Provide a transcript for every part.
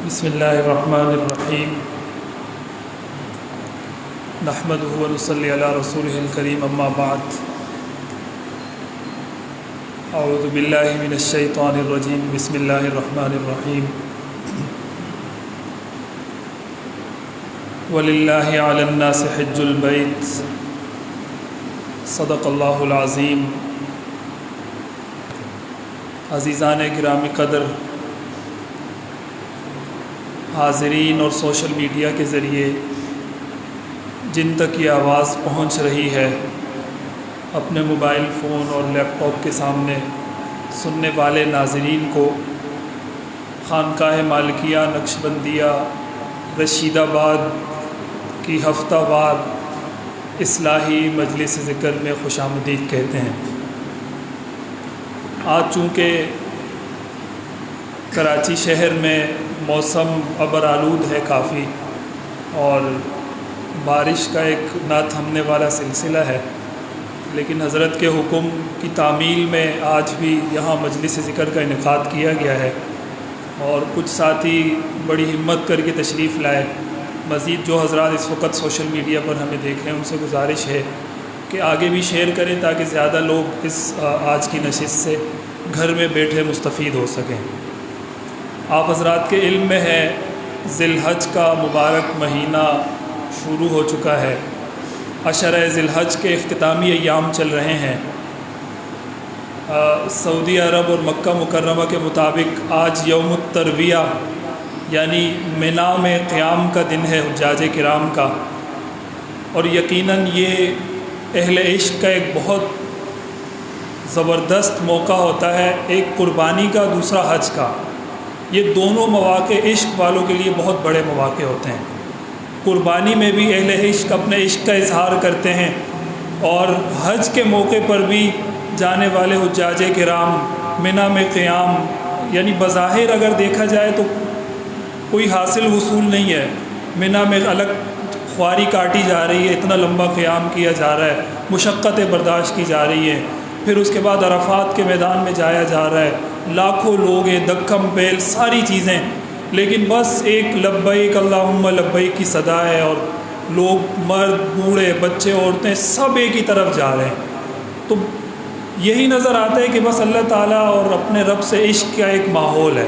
بسم اللہ الرحمن الرحیم نحمدہ و نصلی علی رسولہ الکریم اما بعد اعوذ باللہ من الشیطان الرجیم بسم اللہ الرحمن الرحیم وَلِلَّهِ عَلَى النَّاسِ حِجُّ الْبَيْتِ صدق اللہ العظیم۔ عزیزان گرامی قدر، حاضرین اور سوشل میڈیا کے ذریعے جن تک یہ آواز پہنچ رہی ہے، اپنے موبائل فون اور لیپ ٹاپ کے سامنے سننے والے ناظرین کو خانقاہ مالکیہ نقشبندیہ رشید آباد کی ہفتہ وار اصلاحی مجلس ذکر میں خوش آمدید کہتے ہیں۔ آج چونکہ کراچی شہر میں موسم ابر آلود ہے کافی، اور بارش کا ایک نہ تھمنے والا سلسلہ ہے، لیکن حضرت کے حکم کی تعمیل میں آج بھی یہاں مجلس ذکر کا انعقاد کیا گیا ہے، اور کچھ ساتھی بڑی ہمت کر کے تشریف لائے۔ مزید جو حضرات اس وقت سوشل میڈیا پر ہمیں دیکھ رہے ہیں، ان سے گزارش ہے کہ آگے بھی شیئر کریں تاکہ زیادہ لوگ اس آج کی نشست سے گھر میں بیٹھے مستفید ہو سکیں۔ آپ حضرات کے علم میں ہے، ذی الحج کا مبارک مہینہ شروع ہو چکا ہے۔ عشرہ ذی الحج کے اختتامی ایام چل رہے ہیں۔ سعودی عرب اور مکہ مکرمہ کے مطابق آج یوم الترویہ یعنی منا میں قیام کا دن ہے حجاج کرام کا، اور یقیناً یہ اہل عشق کا ایک بہت زبردست موقع ہوتا ہے، ایک قربانی کا، دوسرا حج کا۔ یہ دونوں مواقع عشق والوں کے لیے بہت بڑے مواقع ہوتے ہیں۔ قربانی میں بھی اہل عشق اپنے عشق کا اظہار کرتے ہیں، اور حج کے موقع پر بھی جانے والے حجاج کرام منا میں قیام، یعنی بظاہر اگر دیکھا جائے تو کوئی حاصل وصول نہیں ہے۔ منا میں الگ خواری کاٹی جا رہی ہے، اتنا لمبا قیام کیا جا رہا ہے، مشقتیں برداشت کی جا رہی ہیں، پھر اس کے بعد عرفات کے میدان میں جایا جا رہا ہے، لاکھوں لوگ ہیں، دکم بیل ساری چیزیں، لیکن بس ایک لبیک اللہم لبیک کی صدا ہے، اور لوگ مرد بوڑھے بچے عورتیں سب ایک ہی طرف جا رہے ہیں۔ تو یہی نظر آتا ہے کہ بس اللہ تعالیٰ اور اپنے رب سے عشق کا ایک ماحول ہے۔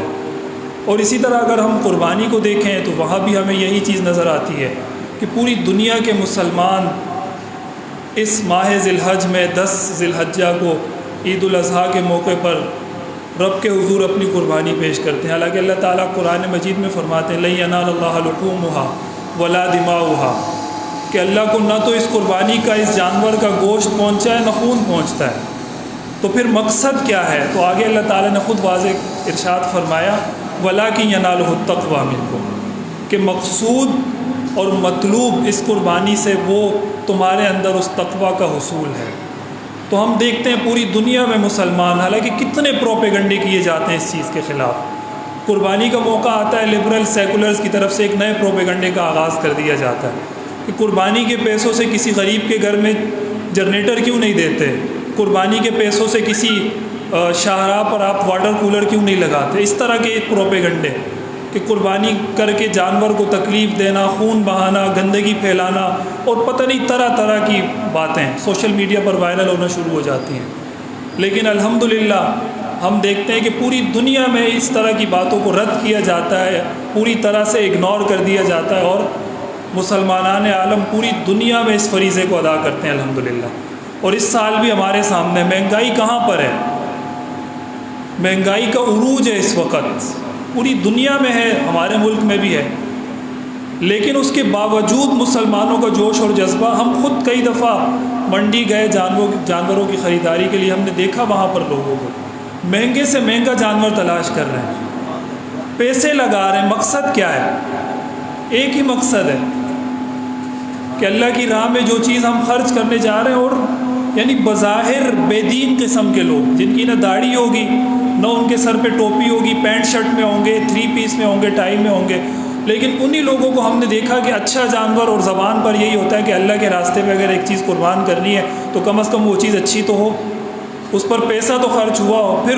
اور اسی طرح اگر ہم قربانی کو دیکھیں تو وہاں بھی ہمیں یہی چیز نظر آتی ہے کہ پوری دنیا کے مسلمان اس ماہ ذی الحج میں 10 ذی الحجہ کو عید الاضحیٰ کے موقع پر رب کے حضور اپنی قربانی پیش کرتے ہیں۔ حالانکہ اللہ تعالیٰ قرآن مجید میں فرماتے ہیں لَن يَنَالَ اللَّهَ لُحُومُهَا وَلَا دِمَاؤُهَا، کہ اللہ کو نہ تو اس قربانی کا، اس جانور کا گوشت پہنچا ہے، نہ خون پہنچتا ہے۔ تو پھر مقصد کیا ہے؟ تو آگے اللہ تعالیٰ نے خود واضح ارشاد فرمایا وَلَٰكِن يَنَالُهُ التَّقْوَىٰ مِنكُمْ، کہ مقصود اور مطلوب اس قربانی سے وہ تمہارے اندر اس تقویٰ کا حصول ہے۔ تو ہم دیکھتے ہیں پوری دنیا میں مسلمان، حالانکہ کتنے پروپیگنڈے کیے جاتے ہیں اس چیز کے خلاف، قربانی کا موقع آتا ہے لبرل سیکولرز کی طرف سے ایک نئے پروپیگنڈے کا آغاز کر دیا جاتا ہے کہ قربانی کے پیسوں سے کسی غریب کے گھر میں جنریٹر کیوں نہیں دیتے، قربانی کے پیسوں سے کسی شاہراہ پر آپ واٹر کولر کیوں نہیں لگاتے۔ اس طرح کے پروپیگنڈے کہ قربانی کر کے جانور کو تکلیف دینا، خون بہانا، گندگی پھیلانا، اور پتہ نہیں طرح طرح کی باتیں سوشل میڈیا پر وائرل ہونا شروع ہو جاتی ہیں۔ لیکن الحمدللہ ہم دیکھتے ہیں کہ پوری دنیا میں اس طرح کی باتوں کو رد کیا جاتا ہے، پوری طرح سے اگنور کر دیا جاتا ہے، اور مسلمانان عالم پوری دنیا میں اس فریضے کو ادا کرتے ہیں الحمدللہ۔ اور اس سال بھی ہمارے سامنے مہنگائی کہاں پر ہے؟ مہنگائی کا عروج ہے اس وقت، پوری دنیا میں ہے، ہمارے ملک میں بھی ہے، لیکن اس کے باوجود مسلمانوں کا جوش اور جذبہ، ہم خود کئی دفعہ منڈی گئے جانوروں کی خریداری کے لیے، ہم نے دیکھا وہاں پر لوگوں کو مہنگے سے مہنگا جانور تلاش کر رہے ہیں، پیسے لگا رہے ہیں۔ مقصد کیا ہے؟ ایک ہی مقصد ہے کہ اللہ کی راہ میں جو چیز ہم خرچ کرنے جا رہے ہیں، اور یعنی بظاہر بے دین قسم کے لوگ جن کی نہ داڑھی ہوگی، نہ ان کے سر پہ ٹوپی ہوگی، پینٹ شرٹ میں ہوں گے، 3 پیس میں ہوں گے، ٹائی میں ہوں گے، لیکن انہی لوگوں کو ہم نے دیکھا کہ اچھا جانور، اور زبان پر یہی ہوتا ہے کہ اللہ کے راستے میں اگر ایک چیز قربان کرنی ہے تو کم از کم وہ چیز اچھی تو ہو، اس پر پیسہ تو خرچ ہوا ہو، پھر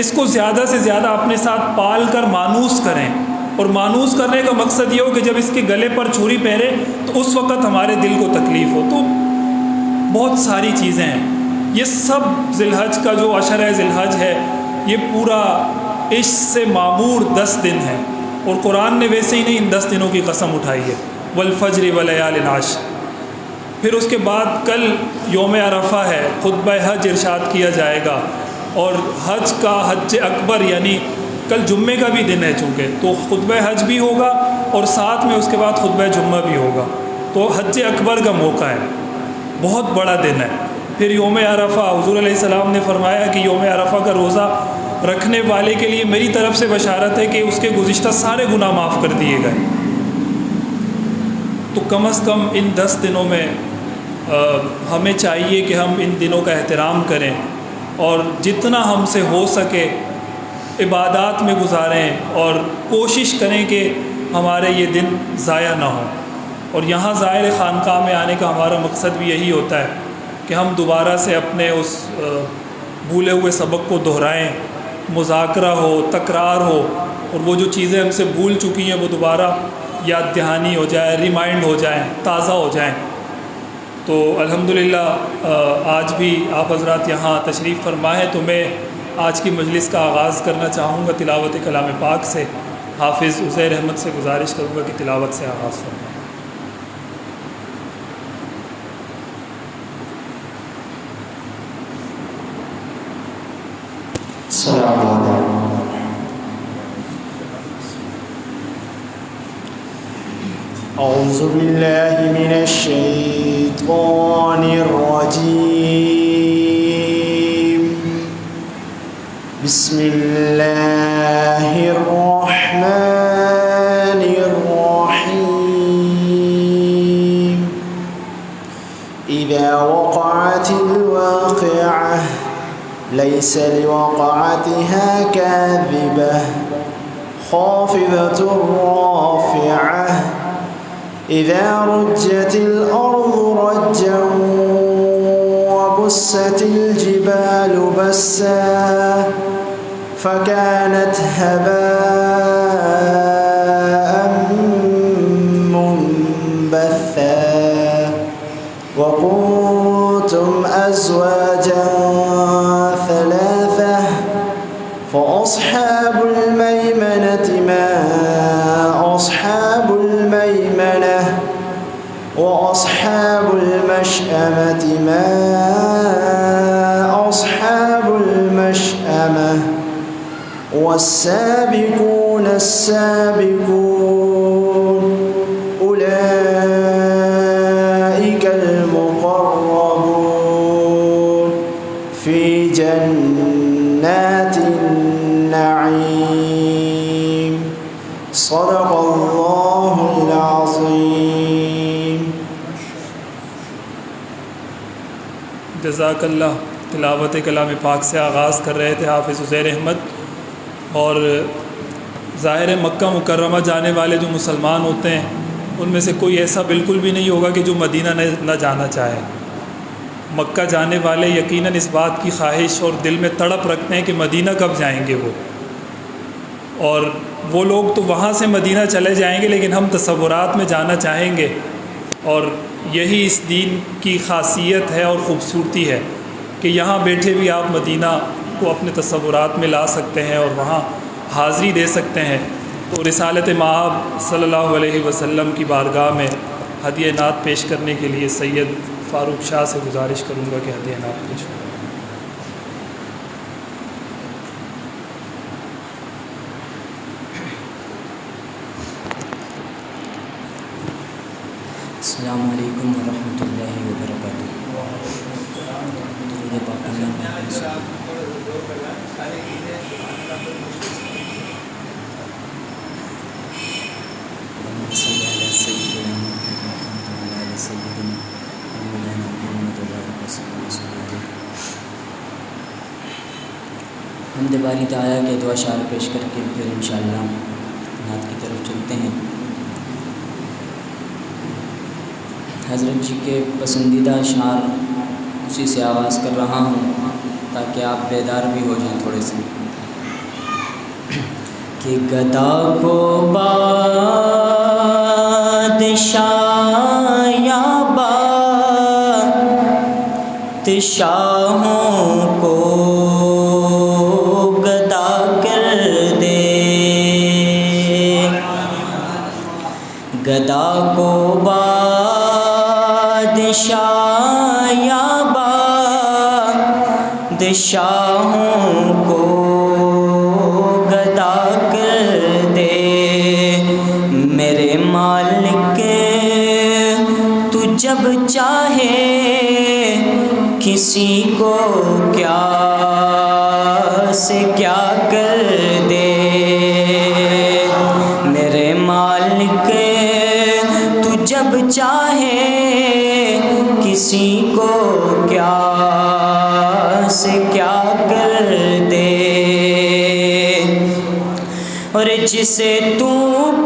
اس کو زیادہ سے زیادہ اپنے ساتھ پال کر مانوس کریں، اور مانوس کرنے کا مقصد یہ ہو کہ جب اس کے گلے پر چھری پہرے تو اس وقت ہمارے دل کو تکلیف ہو۔ تو بہت ساری چیزیں ہیں، یہ سب ذی الحج کا جو عشر ذی الحج ہے یہ پورا عشق سے معمور 10 دن ہے، اور قرآن نے ویسے ہی نہیں ان 10 دنوں کی قسم اٹھائی ہے، والفجر ولیال عشر۔ پھر اس کے بعد کل یوم عرفہ ہے، خطبہ حج ارشاد کیا جائے گا، اور حج کا حج اکبر یعنی کل جمعے کا بھی دن ہے چونکہ، تو خطبہ حج بھی ہوگا اور ساتھ میں اس کے بعد خطبہ جمعہ بھی ہوگا، تو حج اکبر کا موقع ہے، بہت بڑا دن ہے۔ پھر یوم عرفہ، حضور علیہ السلام نے فرمایا کہ یوم عرفہ کا روزہ رکھنے والے کے لیے میری طرف سے بشارت ہے کہ اس کے گزشتہ سارے گناہ معاف کر دیے گئے۔ تو کم از کم ان 10 دنوں میں ہمیں چاہیے کہ ہم ان دنوں کا احترام کریں، اور جتنا ہم سے ہو سکے عبادات میں گزاریں، اور کوشش کریں کہ ہمارے یہ دن ضائع نہ ہوں۔ اور یہاں ظاہر خانقاہ میں آنے کا ہمارا مقصد بھی یہی ہوتا ہے کہ ہم دوبارہ سے اپنے اس بھولے ہوئے سبق کو دہرائیں، مذاکرہ ہو، تکرار ہو، اور وہ جو چیزیں ہم سے بھول چکی ہیں وہ دوبارہ یاد دہانی ہو جائے، ریمائنڈ ہو جائیں، تازہ ہو جائیں۔ تو الحمدللہ آج بھی آپ حضرات یہاں تشریف فرما ہے، تو میں آج کی مجلس کا آغاز کرنا چاہوں گا تلاوت کلام پاک سے۔ حافظ عزیر احمد سے گزارش کروں گا کہ تلاوت سے آغاز فرمائیں۔ السلام علیکم۔ اعوذ باللہ من الشیطان الرجیم، بسم اللہ الرحمن الرحیم۔ اذا وقعت الواقعة ليس لوقعتها كاذبة خافضة رافعة إذا رجت الأرض رجا وبست الجبال بسا فكانت هباء منبثا وكنتم أزواجا ثلاثة فأصحاب الميمنة ما أصحاب الميمنة وأصحاب المشأمة ما أصحاب المشأمة والسابقون السابقون أولئك المقربون في جنات النعيم صدق الله العظيم۔ جزاک اللہ۔ تلاوت کلام پاک سے آغاز کر رہے تھے حافظ عزیر احمد، اور ظاہر مکہ مکرمہ جانے والے جو مسلمان ہوتے ہیں ان میں سے کوئی ایسا بالکل بھی نہیں ہوگا کہ جو مدینہ نہ جانا چاہے۔ مکہ جانے والے یقیناً اس بات کی خواہش اور دل میں تڑپ رکھتے ہیں کہ مدینہ کب جائیں گے وہ، اور وہ لوگ تو وہاں سے مدینہ چلے جائیں گے، لیکن ہم تصورات میں جانا چاہیں گے، اور یہی اس دین کی خاصیت ہے اور خوبصورتی ہے کہ یہاں بیٹھے بھی آپ مدینہ کو اپنے تصورات میں لا سکتے ہیں اور وہاں حاضری دے سکتے ہیں۔ تو رسالت مآب صلی اللہ علیہ وسلم کی بارگاہ میں ہدیہ نعت پیش کرنے کے لیے سید فاروق شاہ سے گزارش کروں گا کہ ہدیہ نعت پیش کریں۔ السلام علیکم ورحمۃ اللہ وبرکاتہ۔ درود پاک محمد صلی علی سیدنا محمد سیدنا مولانا محمد وسلم۔ حمد باری تعالیٰ کے دو اشعار پیش کر کے پھر انشاءاللہ نعت کی طرف چلتے ہیں۔ حضرت جی کے پسندیدہ اشعار اسی سے آغاز کر رہا ہوں۔ تاکہ آپ بیدار بھی ہو جائیں تھوڑے سے. کہ گدا کو بادشاہ یا بادشاہوں کو گدا کر دے. گدا کو بادشاہ یا بادشاہوں کو گدا کر دے. میرے مالک تو جب چاہے کسی کو کیا سے کیا کر دے. میرے مالک تو جب چاہے کسی کو کیا سے کیا کر دے. اور جسے تو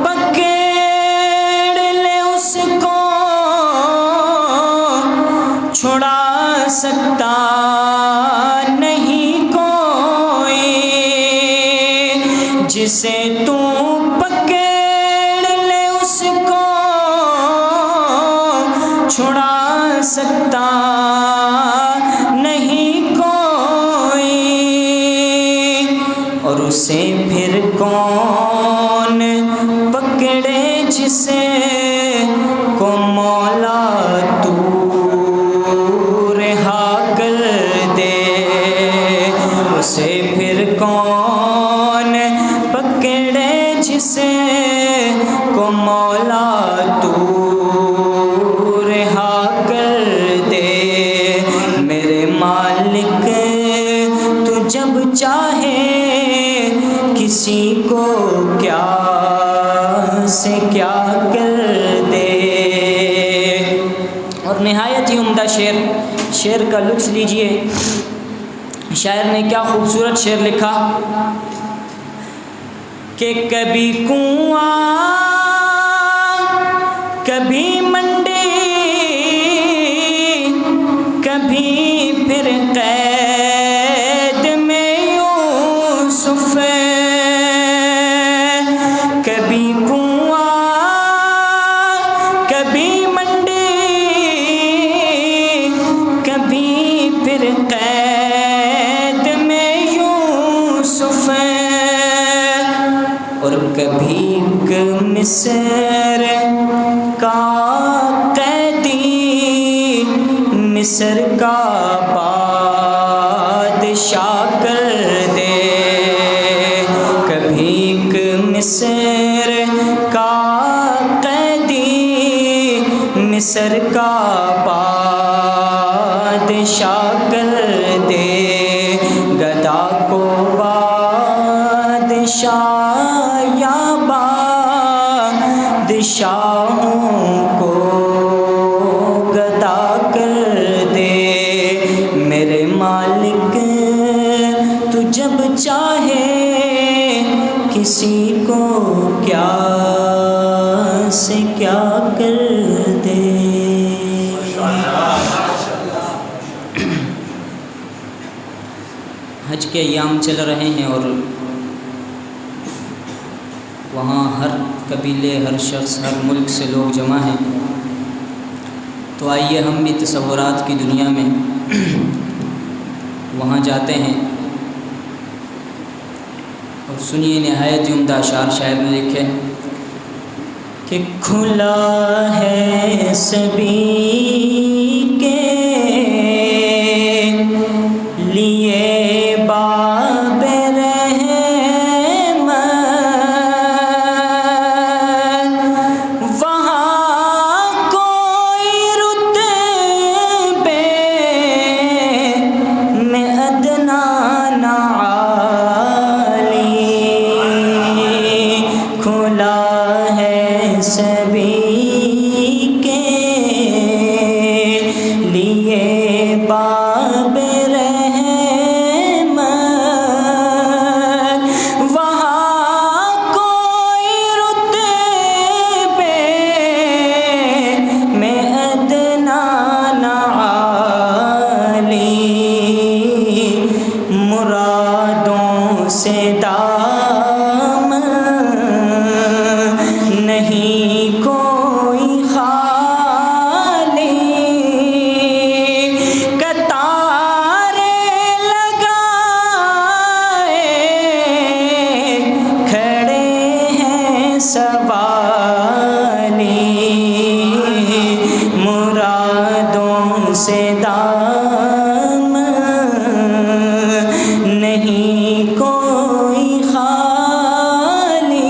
پکڑ لے اس کو چھڑا سکتا نہیں کوئی. جسے تو پکڑ لے اس کو چھڑا سکتا نہیں کوئی. اور اسے پھر کون پکڑے جسے کو مولا تو رہا کر دے. اسے پھر کون پکڑے جسے کو مولا تو رہا کر دے. میرے مالک تو جب چاہے کسی کو کیا سے کیا کر دے. اور نہایت ہی عمدہ شعر کا لطف لیجئے. شاعر نے کیا خوبصورت شعر لکھا کہ کبھی کنواں کبھی منڈی کبھی پھر قید میں یوسف. کبھی کنواں کبھی منڈی کبھی پھر قید میں یوسف. اور کبھی مصر کا قیدی مصر کا بادشاہ کر دے. کبھی مصر کا قیدی مصر کا بادشاہ کر دے. گدا کو بادشاہ یا بادشاہوں کو گدا کر دے. میرے مالک تو جب چاہے کسی کو کیا سے کیا کر دے. حج کے ایام چل رہے ہیں اور وہاں ہر قبیلے ہر شخص ہر ملک سے لوگ جمع ہیں. تو آئیے ہم بھی تصورات کی دنیا میں وہاں جاتے ہیں اور سنیے نہایت عمدہ اشعار شاعر نے لکھے کہ کھلا ہے سبھی کے لیے باب رحمت. وہاں کوئی رتبے میں ادنا نہ عالی. کھلا ہے سبھی کے لیے باب رحمت. وہاں کوئی رتبے میں ادنا نہ عالی. دام نہیں کوئی خالی،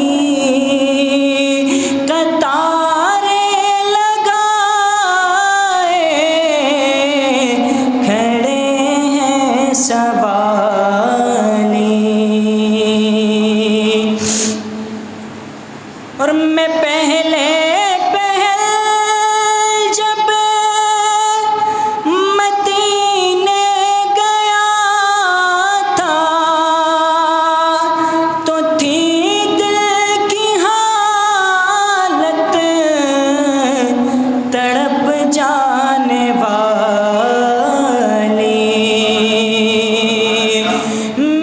قطاریں لگائے کھڑے ہیں سوالی، اور میں پہلے جب مدینے گیا تھا تو تھی دل کی حالت تڑپ جانے والی،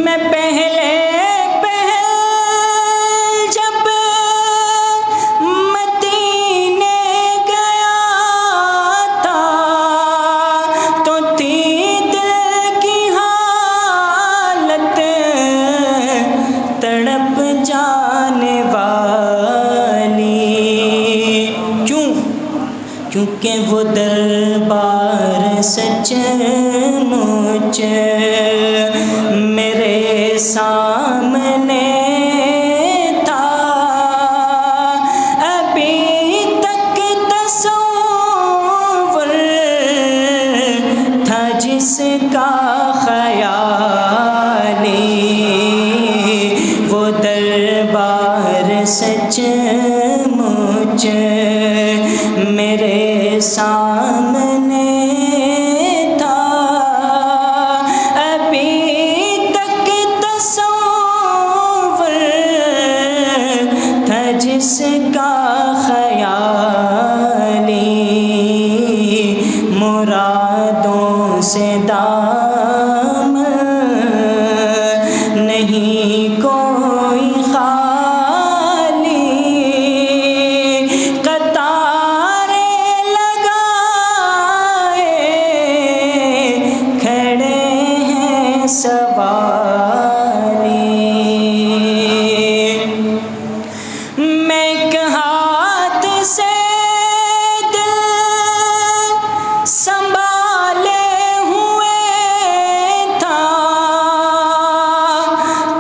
میں پہلے جب مدینے گیا تھا تو تھی دل کی حالت تڑپ جانے والی، کیونکہ وہ دربار سچ مچ میرے سامنے تھا، ابھی تک تصور تھا جس کا خیالی، وہ دربار سچ مچ میرے سامنے تھا، ابھی تک تصور تھا جس کا خیالی، مرادوں سے دام نہیں کوئی خالی، قطاریں لگائے کھڑے ہیں سوالی، میں ایک ہاتھ سے دل سنبھالے ہوئے تھا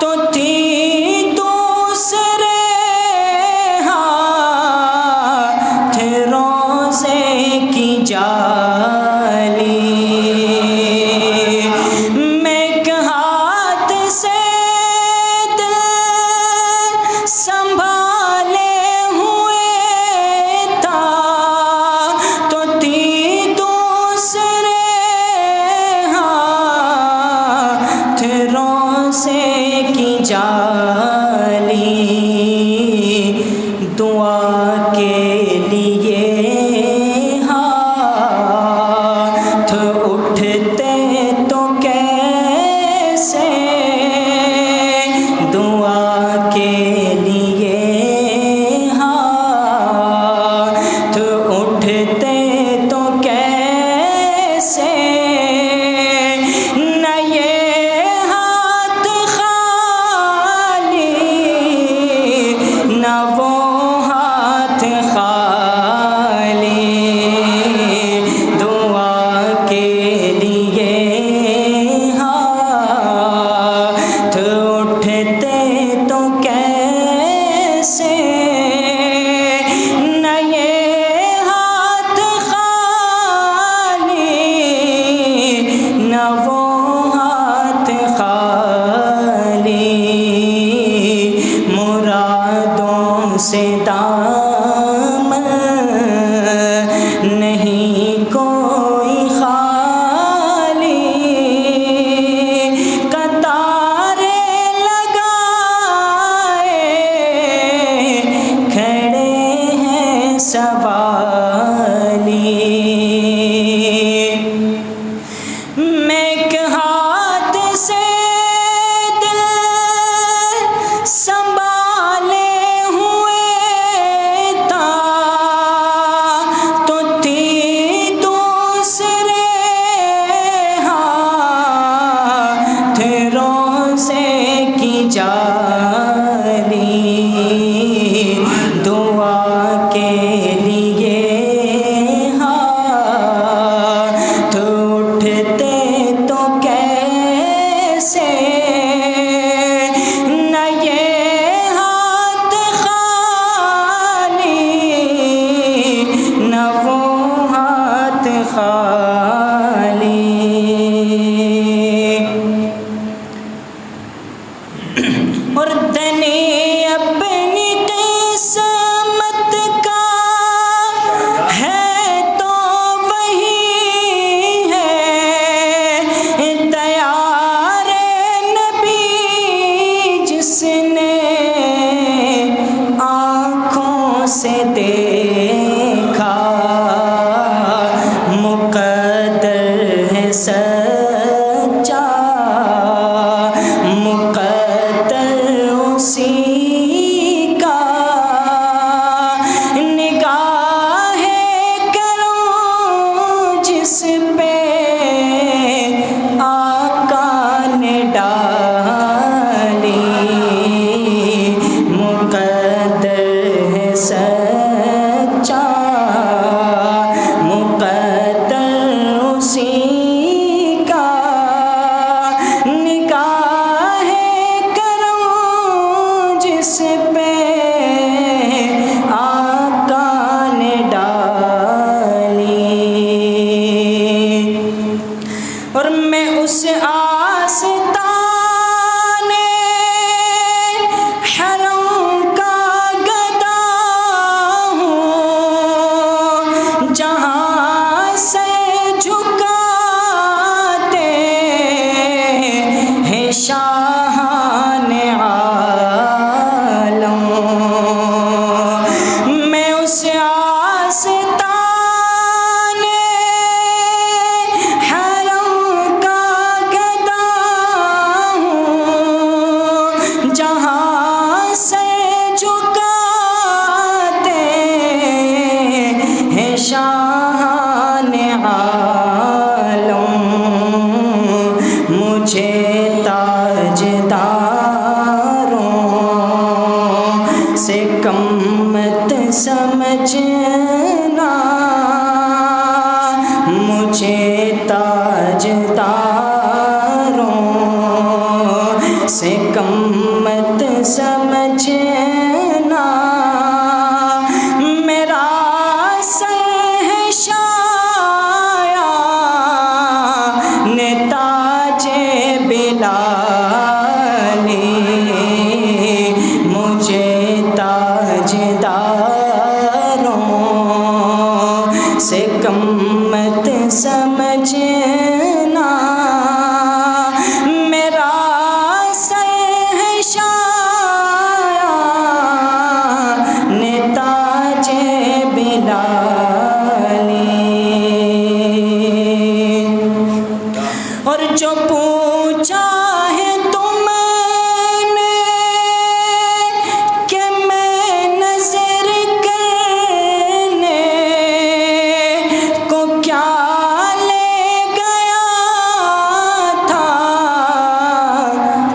تو تھی دوسرے ہاتھ روزے کی جالی، میں ایک ہاتھ سے دل سنبھالے ہوئے تھا تو تھی دوسرے ہاتھ روزے کی جالی، دعا کے لیے ہاتھ اٹھتے تو کیسے، دعا کے لیے ہاتھ اٹھتے تو کیسے، نہ یہ ہاتھ خالی نہ وہ ہاتھ خالی، دعا کے لیے اٹھتے تو کیسے نہ یہ ہاتھ خالی نہ وہ ہاتھ خالی. اور دنی اپنی قسمت کا ہے تو وہی ہے تیار نبی جس نے آنکھوں سے دیکھا مقدر ہے سچا مقدر اسی کا نگاہ کروں جس پہ آقا نے ڈالی مقدر ہے سچا مقدر اسی کا نگاہ کروں جس پہ آقا نے ڈالی. اور میں اس آستانے حرم کا گدا ہوں جہاں سے جھکاتے ہیں شاہان عالم. میں اس آستانے حرم کا گدا ہوں جہاں سے جھکاتے ہیں شاہان عالم. مجھے تاجداروں سے کم مت سمجھنا مجھے تاجداروں سے کم مت سمجھنا میرا سر ہے شایان تاج بلالی مجھے تاجداروں سے کم مت سمجھنا میرا سر ہے شایان تاج بلالی. اور جو پوچھا ہے تم نے کہ میں نظر کرنے کو کیا لے گیا تھا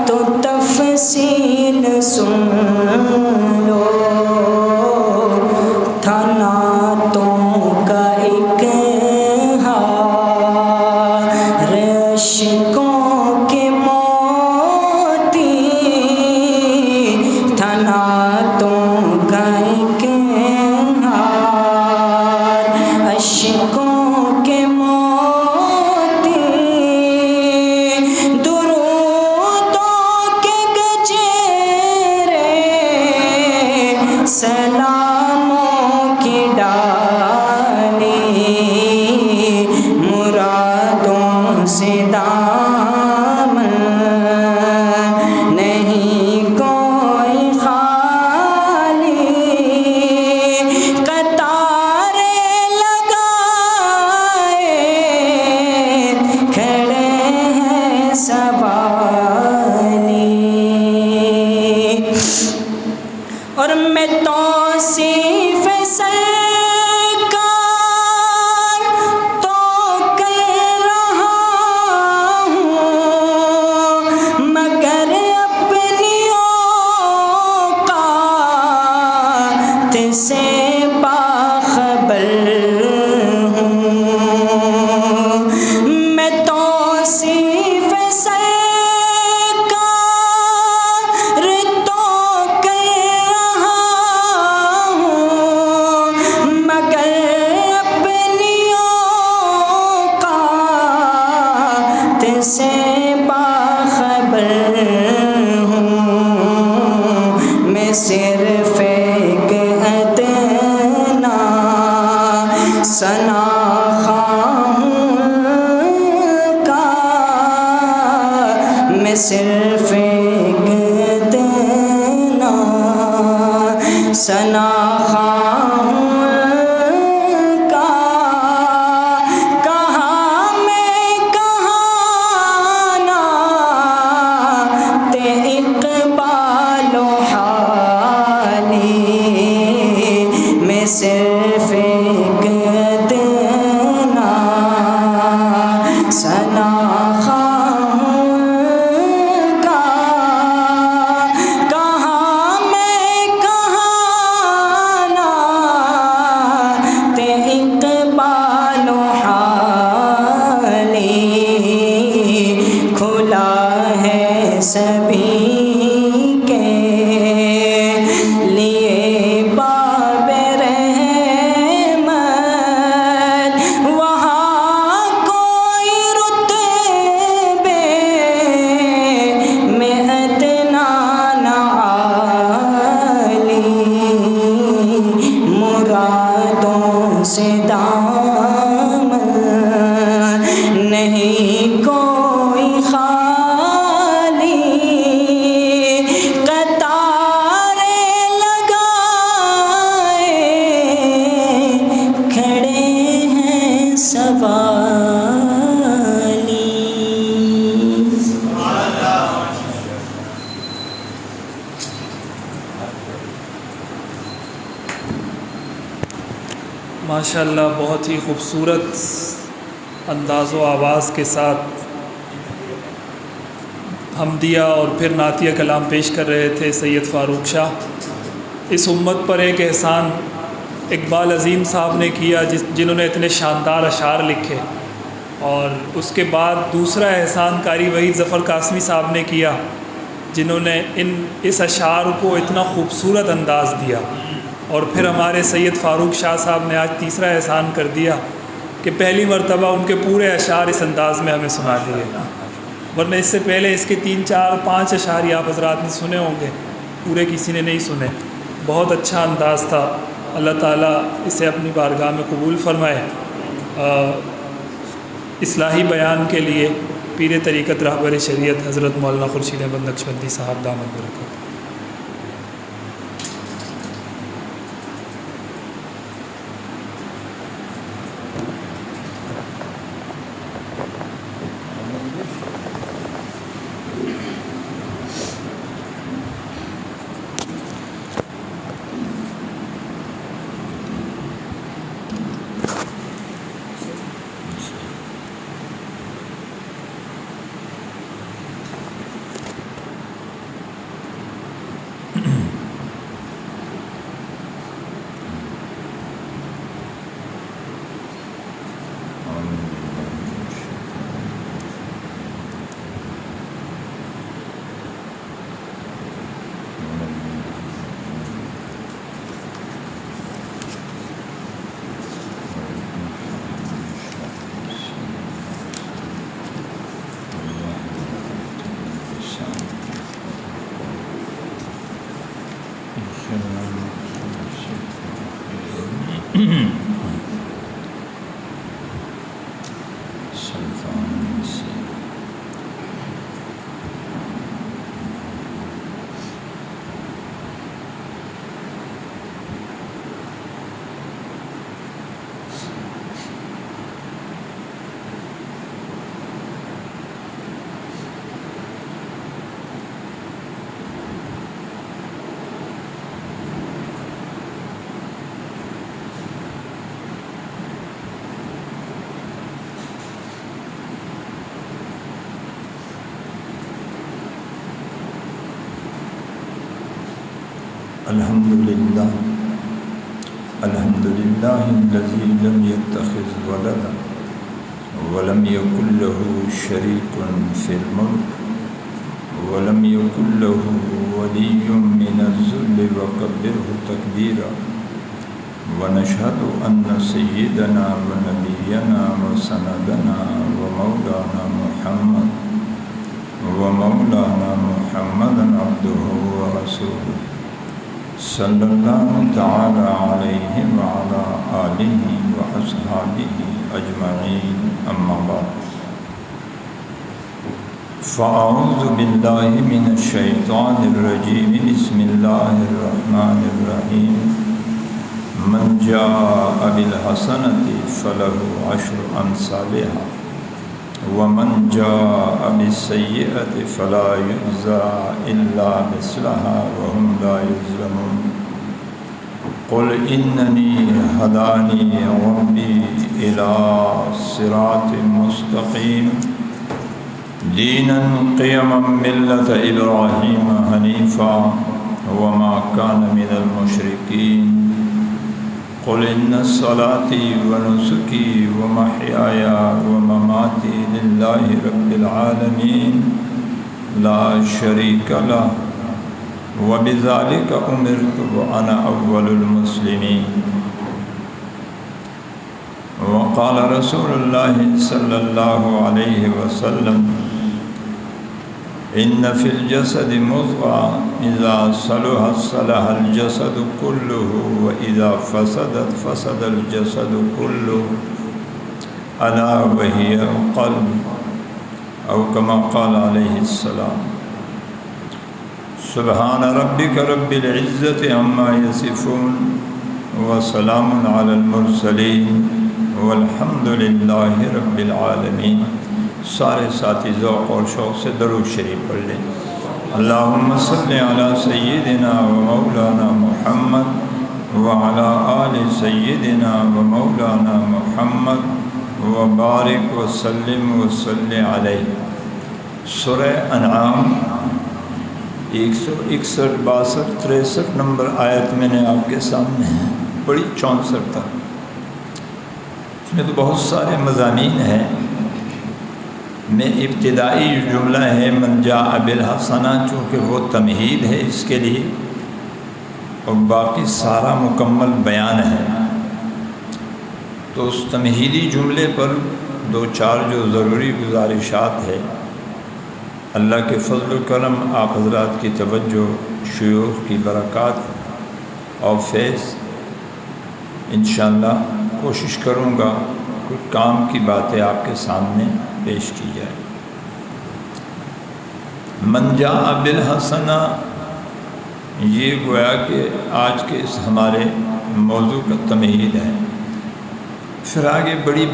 تو تفصیل سن لو. تھا نعتوں کا ایک ہار عشقوں کے موتی تھا نعتوں کا ایک ہار عشقوں کے موتی درودوں کے گجرے سلاموں کی ڈالی مرادوں سے دامن نہیں کوئی خالی قطاریں لگائے کھڑے ہیں سوالی. اور میں توصیف سرکار تو کر رہا سے باخبر ہوں، میں صرف ایک ادنا شناخواہ کا، میں صرف ایک ادنا شناخواہ کا، کہاں میں کہاں نعت اقبال و حالی، میں صرف ایک ادنا شناخواہ کا، کہاں میں کہاں نعت اقبال و حالی، کھلا ہے سبھی کے لیے باب رحمت، وہاں کوئی رتبے میں ادنا نہ عالی، مرادوں سے دامن نہیں کوئی خالی، قطاریں لگائے کھڑے ہیں سوالی۔ ماشاءاللہ بہت ہی خوبصورت انداز و آواز کے ساتھ حمدیہ اور پھر نعتیہ کلام پیش کر رہے تھے سید فاروق شاہ۔ اس امت پر ایک احسان اقبال عظیم صاحب نے کیا جنہوں نے اتنے شاندار اشعار لکھے، اور اس کے بعد دوسرا احسان قاری وحید ظفر قاسمی صاحب نے کیا جنہوں نے اس اشعار کو اتنا خوبصورت انداز دیا، اور پھر ہمارے سید فاروق شاہ صاحب نے آج تیسرا احسان کر دیا کہ پہلی مرتبہ ان کے پورے اشعار اس انداز میں ہمیں سنا دیے، ورنہ اس سے پہلے اس کے 3 4 5 اشعار آپ حضرات نے سنے ہوں گے، پورے کسی نے نہیں سنے۔ بہت اچھا انداز تھا، اللہ تعالیٰ اسے اپنی بارگاہ میں قبول فرمائے۔ اصلاحی بیان کے لیے پیر طریقت رہبر شریعت حضرت مولانا خورشید احمد نقشبندی صاحب دامت برکات۔ الحمدللہ الذی لم يتخذ ولدا ولم يكن له شریک فی الملک ولم يكن له ولی من الذل وکبرہ تکبیرا، ونشهد ان سیدنا ونبینا وسندنا ومولانا محمد ومولانا محمدا عبده ورسوله صلی اللہ تعالی علیہ وعلى آلہ وأصحابہ اجمعین، اما بعد فاعوذ باللہ من الشیطان الرجیم، بسم اللہ الرحمن الرحیم۔ من جاء بالحسنۃ فلہ عشر امثالها ومن جاء بالسیئۃ فلا یجزی الا مثلها وهم لا یظلمون۔ قل اننی ہدانی ربی الی صراط مستقیم دینا قیما ملۃ ابراہیم حنیفا وما کان من المشرکین۔ قل ان صلاتي ونسكي ومحياي ومماتي لله رب العالمين لا شريك له وبذلك أمرت وأنا أول المسلمين۔ وقال رسول الله صلى الله عليه وسلم ان في الجسد مضغة اذا صلحت صلح الجسد كله واذا فسدت فسد الجسد كله الا وهي القلب او كما قال عليه السلام۔ سبحان ربك رب العزة عما يصفون وسلام على المرسلين والحمد لله رب العالمين۔ سارے ساتھی ذوق اور شوق سے درود شریف پڑھ لیں۔ اللہم صلی علی سیدنا و مولانا محمد وعلی آل سیدنا و مولانا محمد وبارک وسلم وصلی علیہ۔ سورہ انعام 161 62 63 نمبر آیت میں نے آپ کے سامنے ہے، بڑی 64 تک۔ اس میں تو بہت سارے مضامین ہیں۔ میں ابتدائی جملہ ہے من جاء بالحسنہ، چونکہ وہ تمہید ہے اس کے لیے، اور باقی سارا مکمل بیان ہے، تو اس تمہیدی جملے پر دو چار جو ضروری گزارشات ہے، اللہ کے فضل و کرم، آپ حضرات کی توجہ، شیوخ کی برکات اور فیض، انشاءاللہ کوشش کروں گا کچھ کام کی باتیں آپ کے سامنے پیش کی جائے۔ من جاء بالحسنہ، یہ گویا کہ آج کے اس ہمارے موضوع کا تمہید ہے۔ پھر آگے بڑی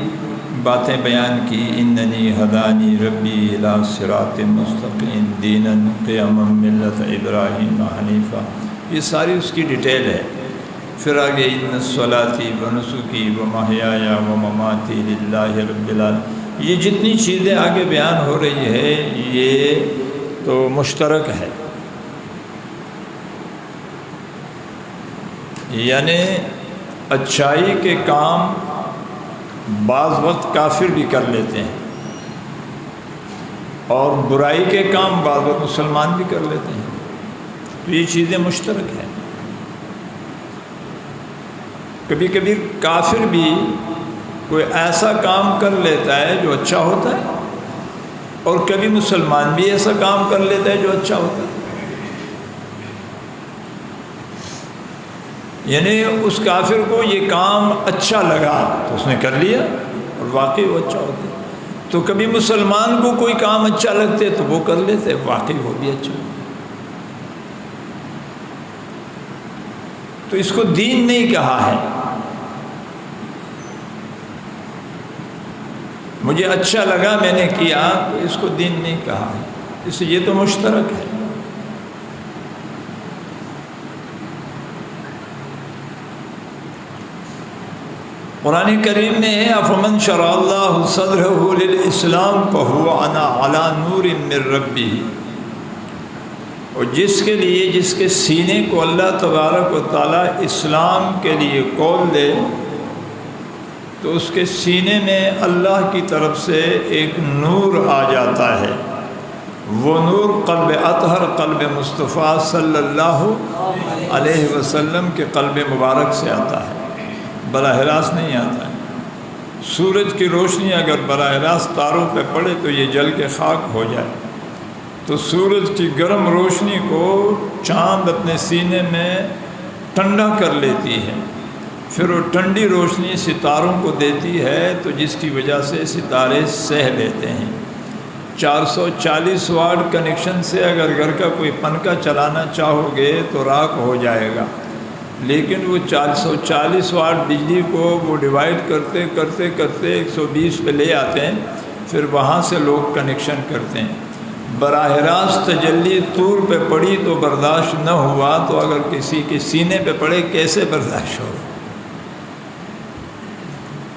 باتیں بیان کی، اننی ہدانی ربی الی صراط مستقیم دینا قیما ملۃ ابراہیم حنیفا، یہ ساری اس کی ڈیٹیل ہے۔ پھر آگے ان صلاتی ونسکی ومحیای ومماتی للہ رب العالمین، یہ جتنی چیزیں آگے بیان ہو رہی ہے یہ تو مشترک ہے، یعنی اچھائی کے کام بعض وقت کافر بھی کر لیتے ہیں، اور برائی کے کام بعض وقت مسلمان بھی کر لیتے ہیں، تو یہ چیزیں مشترک ہیں۔ کبھی کبھی کافر بھی کوئی ایسا کام کر لیتا ہے جو اچھا ہوتا ہے، اور کبھی مسلمان بھی ایسا کام کر لیتا ہے جو اچھا ہوتا ہے۔ یعنی اس کافر کو یہ کام اچھا لگا تو اس نے کر لیا، اور واقعی وہ اچھا ہوتا ہے۔ تو کبھی مسلمان کو کوئی کام اچھا لگتے تو وہ کر لیتے، واقعی وہ بھی اچھا ہوتا ہے۔ تو اس کو دین نہیں کہا ہے۔ مجھے اچھا لگا میں نے کیا، تو اس کو دین نہیں کہا ہے، اس سے یہ تو مشترک ہے۔ قرآن کریم میں ہے افمن شرح اللہ صدرہ للاسلام فہو علی نور من ربہ، اور جس کے لیے، جس کے سینے کو اللہ تبارک و تعالیٰ اسلام کے لیے کھول دے، تو اس کے سینے میں اللہ کی طرف سے ایک نور آ جاتا ہے۔ وہ نور قلب اطہر، قلب مصطفیٰ صلی اللہ علیہ وسلم کے قلب مبارک سے آتا ہے، براہ راست نہیں آتا ہے۔ سورج کی روشنی اگر براہ راست تاروں پہ پڑے تو یہ جل کے خاک ہو جائے، تو سورج کی گرم روشنی کو چاند اپنے سینے میں ٹھنڈا کر لیتی ہے، پھر وہ ٹھنڈی روشنی ستاروں کو دیتی ہے، تو جس کی وجہ سے ستارے سہ لیتے ہیں۔ 440 واٹ کنیکشن سے اگر گھر کا کوئی پنکھا چلانا چاہو گے تو راکھ ہو جائے گا، لیکن وہ 440 واٹ بجلی کو وہ ڈیوائڈ کرتے کرتے کرتے 120 پہ لے آتے ہیں، پھر وہاں سے لوگ کنیکشن کرتے ہیں۔ براہ راست تجلی طور پہ پڑی تو برداشت نہ ہوا، تو اگر کسی کے سینے پہ پڑے کیسے برداشت ہو؟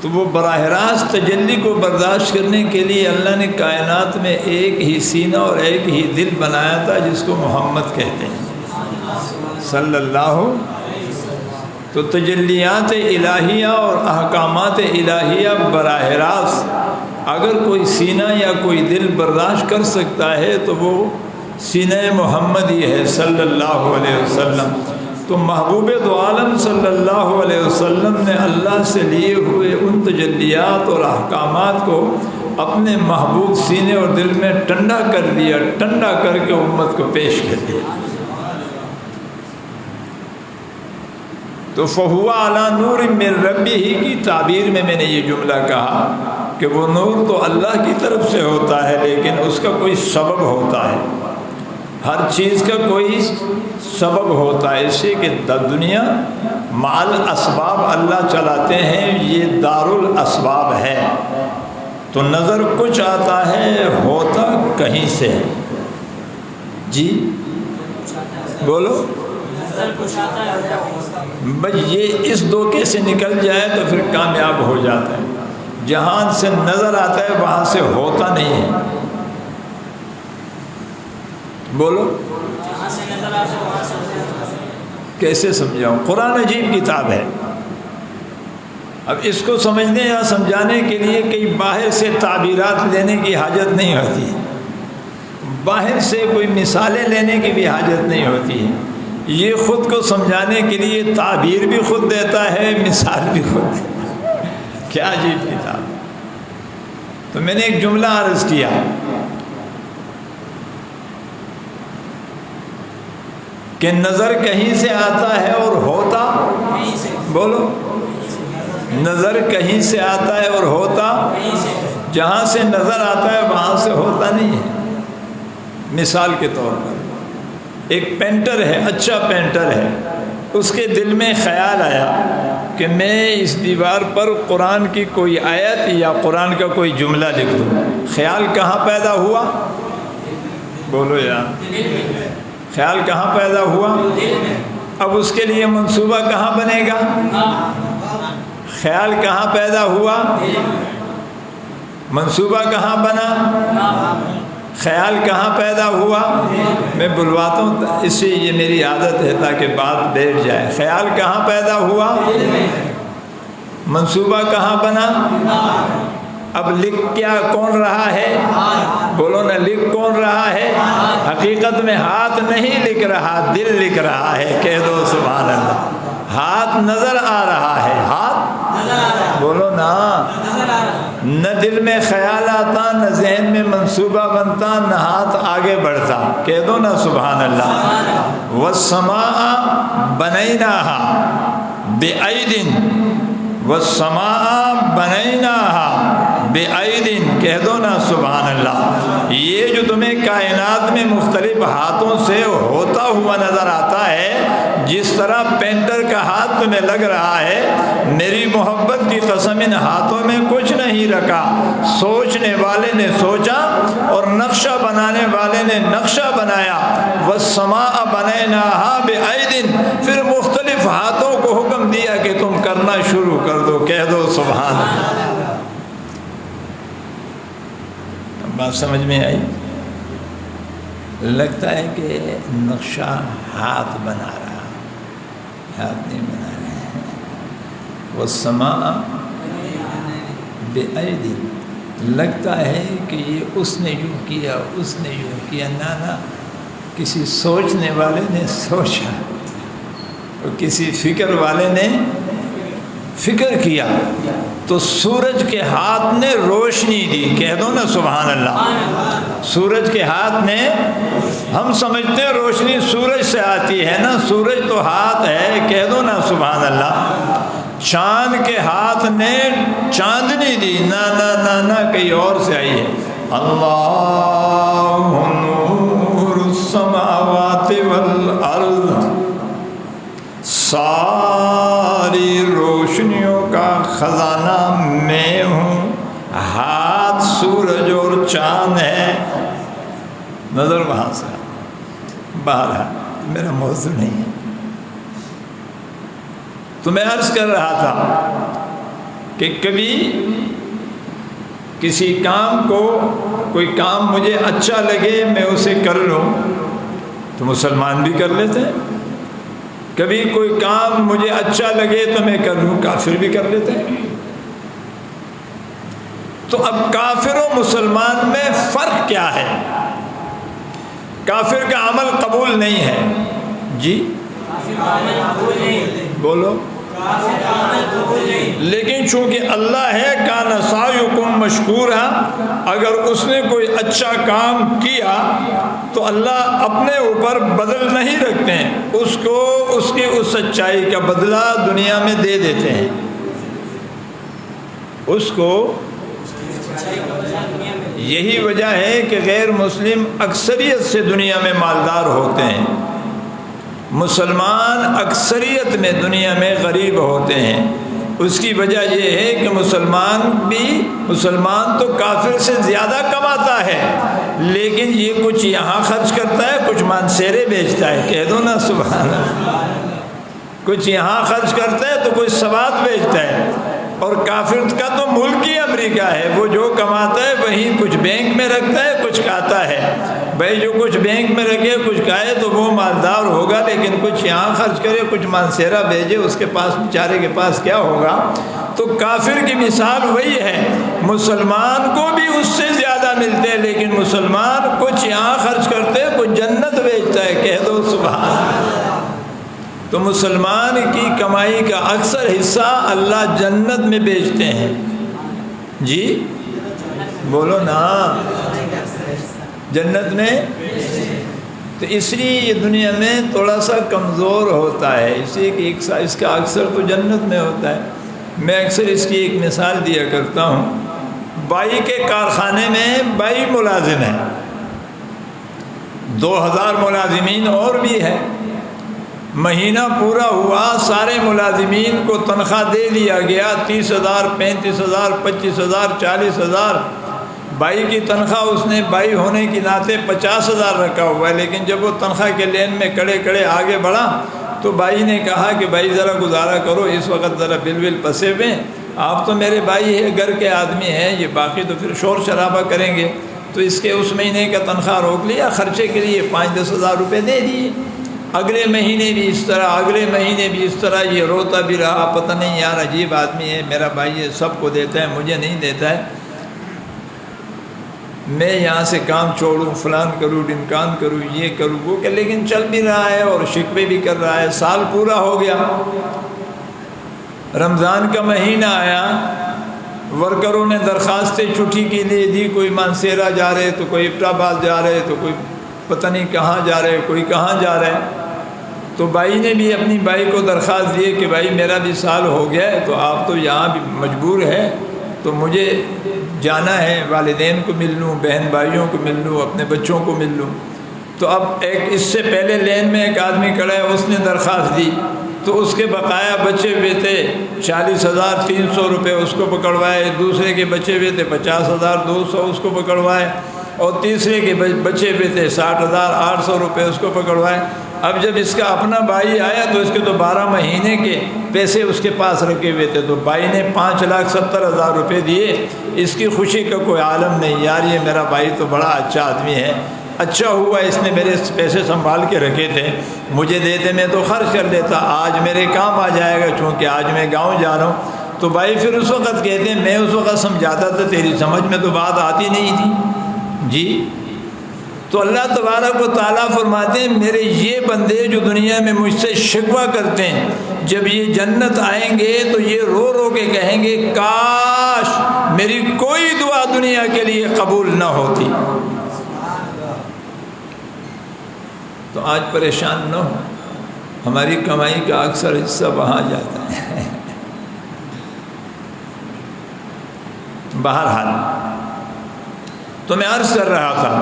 تو وہ براہ راست تجلی کو برداشت کرنے کے لیے اللہ نے کائنات میں ایک ہی سینہ اور ایک ہی دل بنایا تھا، جس کو محمد کہتے ہیں صلی اللہ۔ تو تجلیات الہیہ اور احکامات الہیہ براہ راست اگر کوئی سینہ یا کوئی دل برداشت کر سکتا ہے تو وہ سینہ محمد ہی ہے صلی اللہ علیہ وسلم۔ تو محبوب دو عالم صلی اللہ علیہ وسلم نے اللہ سے لیے ہوئے ان تجلیات اور احکامات کو اپنے محبوب سینے اور دل میں ٹھنڈا کر دیا، ٹھنڈا کر کے امت کو پیش کر دیا۔ تو فہو علی نور من ربہ کی تعبیر میں نے یہ جملہ کہا کہ وہ نور تو اللہ کی طرف سے ہوتا ہے، لیکن اس کا کوئی سبب ہوتا ہے، ہر چیز کا کوئی سبب ہوتا ہے۔ اس سے کہ دنیا مال اسباب اللہ چلاتے ہیں، یہ دار الاسباب ہے۔ تو نظر کچھ آتا ہے، ہوتا کہیں سے ہے۔ جی بولو بھائی، یہ اس دھوکے سے نکل جائے تو پھر کامیاب ہو جاتا ہے۔ جہاں سے نظر آتا ہے وہاں سے ہوتا نہیں ہے۔ بولو کیسے سمجھاؤں؟ قرآن عجیب کتاب ہے۔ اب اس کو سمجھنے یا سمجھانے کے لیے کئی باہر سے تعبیرات لینے کی حاجت نہیں ہوتی، باہر سے کوئی مثالیں لینے کی بھی حاجت نہیں ہوتی ہے۔ یہ خود کو سمجھانے کے لیے تعبیر بھی خود دیتا ہے، مثال بھی خود دیتا ہے۔ کیا عجیب کتاب۔ تو میں نے ایک جملہ عرض کیا کہ نظر کہیں سے آتا ہے اور ہوتا، بولو، نظر کہیں سے آتا ہے اور ہوتا، جہاں سے نظر آتا ہے وہاں سے ہوتا نہیں ہے۔ مثال کے طور پر ایک پینٹر ہے، اچھا پینٹر ہے، اس کے دل میں خیال آیا کہ میں اس دیوار پر قرآن کی کوئی آیت یا قرآن کا کوئی جملہ لکھ دوں۔ خیال کہاں پیدا ہوا؟ بولو یار، خیال کہاں پیدا ہوا؟ اب اس کے لیے منصوبہ کہاں بنے گا؟ خیال کہاں پیدا ہوا؟ منصوبہ کہاں بنا؟ خیال کہاں پیدا ہوا؟ میں بلواتا ہوں، اس سے یہ میری عادت ہے تاکہ بات بیٹھ جائے۔ خیال کہاں پیدا ہوا؟ منصوبہ کہاں بنا؟ اب لکھ کیا کون رہا ہے؟ بولو نا، لکھ کون رہا ہے؟ حقیقت میں ہاتھ نہیں لکھ رہا، دل لکھ رہا ہے۔ کہہ دو سبحان اللہ۔ ہاتھ نظر آ رہا ہے، ہاتھ بولو نا، نہ دل میں خیال آتا، نہ ذہن میں منصوبہ بنتا، نہ ہاتھ آگے بڑھتا۔ کہہ دو نا سبحان اللہ۔ والسماء بنیناها بأید، والسماء بنیناها بأید، کہہ دو نا سبحان اللہ۔ یہ جو تمہیں کائنات میں مختلف ہاتھوں سے ہوتا ہوا نظر آتا ہے، جس طرح پینٹر کا ہاتھ تمہیں لگ رہا ہے، میری محبت کی قسم ان ہاتھوں میں کچھ نہیں رکھا۔ سوچنے والے نے سوچا اور نقشہ بنانے والے نے نقشہ بنایا۔ والسماء بنیناها بأید، پھر مختلف ہاتھوں کو حکم دیا کہ تم کرنا شروع کر دو۔ کہہ دو سبحان اللہ۔ بات سمجھ میں آئی؟ لگتا ہے کہ نقشہ ہاتھ بنا رہا، ہاتھ نہیں بنا رہا۔ والسماء بأید، لگتا ہے کہ یہ اس نے یوں کیا، اس نے یوں کیا۔ نہ، کسی سوچنے والے نے سوچا اور کسی فکر والے نے فکر کیا، تو سورج کے ہاتھ نے روشنی دی۔ کہہ دو نا سبحان اللہ۔ سورج کے ہاتھ نے، ہم سمجھتے ہیں روشنی سورج سے آتی ہے نا، سورج تو ہاتھ ہے، کہہ دو نا سبحان اللہ۔ چاند کے ہاتھ نے چاندنی دی، نہ نہ نہ نہ کہیں اور سے آئی ہے۔ اللہ نور السماوات والارض، ساری روشنیوں کا خزانہ میں ہوں، ہاتھ سورج اور چاند ہے، نظر وہاں سے باہر ہے، میرا موضوع نہیں ہے۔ تو میں عرض کر رہا تھا کہ کبھی کسی کام کو، کوئی کام مجھے اچھا لگے میں اسے کر لوں تو مسلمان بھی کر لیتے ہیں، کبھی کوئی کام مجھے اچھا لگے تو میں کر لوں، کافر بھی کر لیتے ہیں۔ تو اب کافر و مسلمان میں فرق کیا ہے؟ کافر کا عمل قبول نہیں ہے، جی بولو، لیکن چونکہ اللہ ہے کان سعیکم مشکورا، اگر اس نے کوئی اچھا کام کیا تو اللہ اپنے اوپر بدل نہیں رکھتے ہیں، اس کو اس کی اس سچائی کا بدلہ دنیا میں دے دیتے ہیں، اس کو۔ یہی وجہ ہے کہ غیر مسلم اکثریت سے دنیا میں مالدار ہوتے ہیں، مسلمان اکثریت میں دنیا میں غریب ہوتے ہیں۔ اس کی وجہ یہ ہے کہ مسلمان تو کافر سے زیادہ کماتا ہے، لیکن یہ کچھ یہاں خرچ کرتا ہے، کچھ مانسیرے بیچتا ہے، کہہ دو نا سبحان اللہ، کچھ یہاں خرچ کرتا ہے تو کچھ سواد بیچتا ہے، اور کافر کا تو ملک ہی امریکہ ہے، وہ جو کماتا ہے وہیں کچھ بینک میں رکھتا ہے، کچھ کھاتا ہے۔ بھائی جو کچھ بینک میں رکھے کچھ کھائے تو وہ مالدار ہوگا، لیکن کچھ یہاں خرچ کرے، کچھ مانسیرا بھیجے، اس کے پاس بیچارے کے پاس کیا ہوگا؟ تو کافر کی مثال وہی ہے، مسلمان کو بھی اس سے زیادہ ملتے ہیں، لیکن مسلمان کچھ یہاں خرچ کرتے ہیں، کچھ جنت بیچتا ہے، کہہ دو سبحان اللہ۔ تو مسلمان کی کمائی کا اکثر حصہ اللہ جنت میں بیچتے ہیں، جی بولو نا، جنت میں۔ تو اس لیے یہ دنیا میں تھوڑا سا کمزور ہوتا ہے، اس لیے کہ اس کا اکثر تو جنت میں ہوتا ہے۔ میں اکثر اس کی ایک مثال دیا کرتا ہوں، بائی کے کارخانے میں بائی ملازم ہیں، 2000 ملازمین اور بھی ہے، مہینہ پورا ہوا، سارے ملازمین کو تنخواہ دے دیا گیا، 30,000 35,000 25,000 40,000 بائی کی تنخواہ اس نے بائی ہونے کی ناطے 50,000 رکھا ہوا ہے، لیکن جب وہ تنخواہ کے لین میں کڑے کڑے آگے بڑھا تو بائی نے کہا کہ بھائی ذرا گزارا کرو، اس وقت ذرا بل پسے ہوئے، آپ تو میرے بھائی ہے، گھر کے آدمی ہیں، یہ باقی تو پھر شور شرابہ کریں گے، تو اس کے اس مہینے کا تنخواہ روک لیا، خرچے کے لیے 5-10 ہزار روپے دے دیے۔ اگلے مہینے بھی اس طرح، اگلے مہینے بھی اس طرح، یہ روتا بھی رہا، پتہ نہیں یار عجیب آدمی ہے، میرا بھائی ہے، سب کو دیتا ہے، مجھے نہیں دیتا ہے، میں یہاں سے کام چھوڑوں، فلان کروں، ڈمکان کروں، یہ کروں وہ کہ، لیکن چل بھی رہا ہے اور شکوے بھی کر رہا ہے۔ سال پورا ہو گیا، رمضان کا مہینہ آیا، ورکروں نے درخواستیں چھٹی کے لیے دی، کوئی مانسیرا جا رہے تو کوئی ابٹ آباد جا رہے تو کوئی پتہ نہیں کہاں جا رہے، کوئی کہاں جا رہے، تو بھائی نے بھی اپنی بھائی کو درخواست دی کہ بھائی میرا بھی سال ہو گیا ہے، تو آپ تو یہاں بھی مجبور ہے، تو مجھے جانا ہے، والدین کو مل لوں، بہن بھائیوں کو مل لوں، اپنے بچوں کو مل لوں۔ تو اب ایک اس سے پہلے لین میں ایک آدمی کھڑا ہے، اس نے درخواست دی، تو اس کے بقایا بچے ہوئے تھے 40,300 روپے، اس کو پکڑوائے، دوسرے کے بچے ہوئے تھے 50,200 اس کو پکڑوائے، اور تیسرے کے بچے ہوئے تھے 60,800 روپے اس کو پکڑوائے۔ اب جب اس کا اپنا بھائی آیا تو اس کے تو 12 مہینے کے پیسے اس کے پاس رکھے ہوئے تھے، تو بھائی نے 5,70,000 روپے دیے۔ اس کی خوشی کا کوئی عالم نہیں، یار یہ میرا بھائی تو بڑا اچھا آدمی ہے، اچھا ہوا اس نے میرے پیسے سنبھال کے رکھے تھے، مجھے دیتے میں تو خرچ کر دیتا، آج میرے کام آ جائے گا، چونکہ آج میں گاؤں جا رہا ہوں۔ تو بھائی پھر اس وقت کہتے ہیں میں اس وقت سمجھاتا تھا، تیری سمجھ میں تو بات آتی نہیں تھی، جی۔ تو اللہ تبارک و تعالیٰ فرماتے ہیں میرے یہ بندے جو دنیا میں مجھ سے شکوہ کرتے ہیں، جب یہ جنت آئیں گے تو یہ رو رو کے کہیں گے کاش میری کوئی دعا دنیا کے لیے قبول نہ ہوتی، تو آج پریشان نہ ہو، ہماری کمائی کا اکثر حصہ وہاں جاتا ہے۔ بہرحال تو میں عرض کر رہا تھا،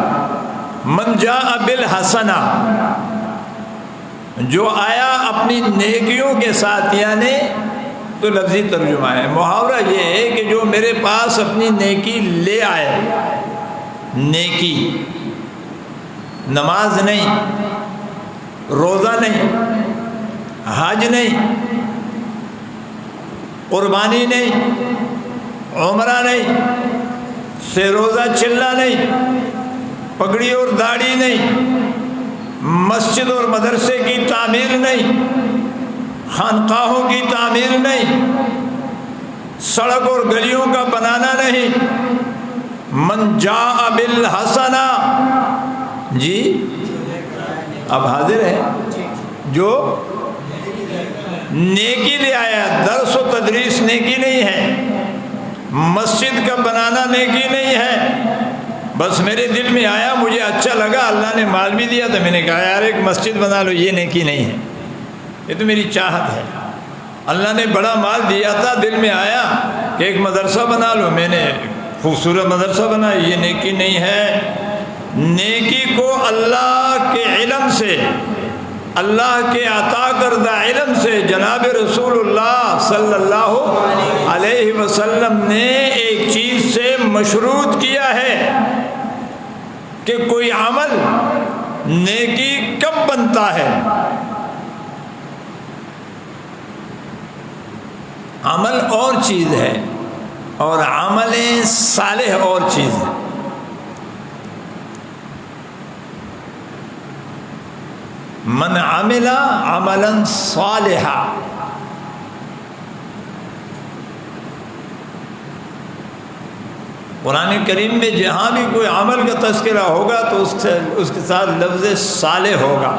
من جاء بالحسنہ، جو آیا اپنی نیکیوں کے ساتھ، یعنی تو لفظی ترجمہ ہے، محاورہ یہ ہے کہ جو میرے پاس اپنی نیکی لے آئے، نیکی نماز نہیں، روزہ نہیں، حج نہیں، قربانی نہیں، عمرہ نہیں، سے روزہ چلنا نہیں، پگڑی اور داڑھی نہیں، مسجد اور مدرسے کی تعمیر نہیں، خانقاہوں کی تعمیر نہیں، سڑک اور گلیوں کا بنانا نہیں، من جاء بالحسنہ، جی اب حاضر ہے، جو نیکی لے آیا، درس و تدریس نیکی نہیں ہے، مسجد کا بنانا نیکی نہیں ہے، بس میرے دل میں آیا، مجھے اچھا لگا، اللہ نے مال بھی دیا تو میں نے کہا یار ایک مسجد بنا لو، یہ نیکی نہیں ہے، یہ تو میری چاہت ہے، اللہ نے بڑا مال دیا تھا، دل میں آیا کہ ایک مدرسہ بنا لو، میں نے خوبصورت مدرسہ بنایا، یہ نیکی نہیں ہے۔ نیکی کو اللہ کے علم سے، اللہ کے عطا کردہ علم سے جناب رسول اللہ صلی اللہ علیہ وسلم نے ایک چیز سے مشروط کیا ہے کہ کوئی عمل نیکی کب بنتا ہے؟ عمل اور چیز ہے اور عمل صالح اور چیز ہے۔ من عمل عملا صالحا، قرآن کریم میں جہاں بھی کوئی عمل کا تذکرہ ہوگا تو اس کے ساتھ لفظ صالح ہوگا۔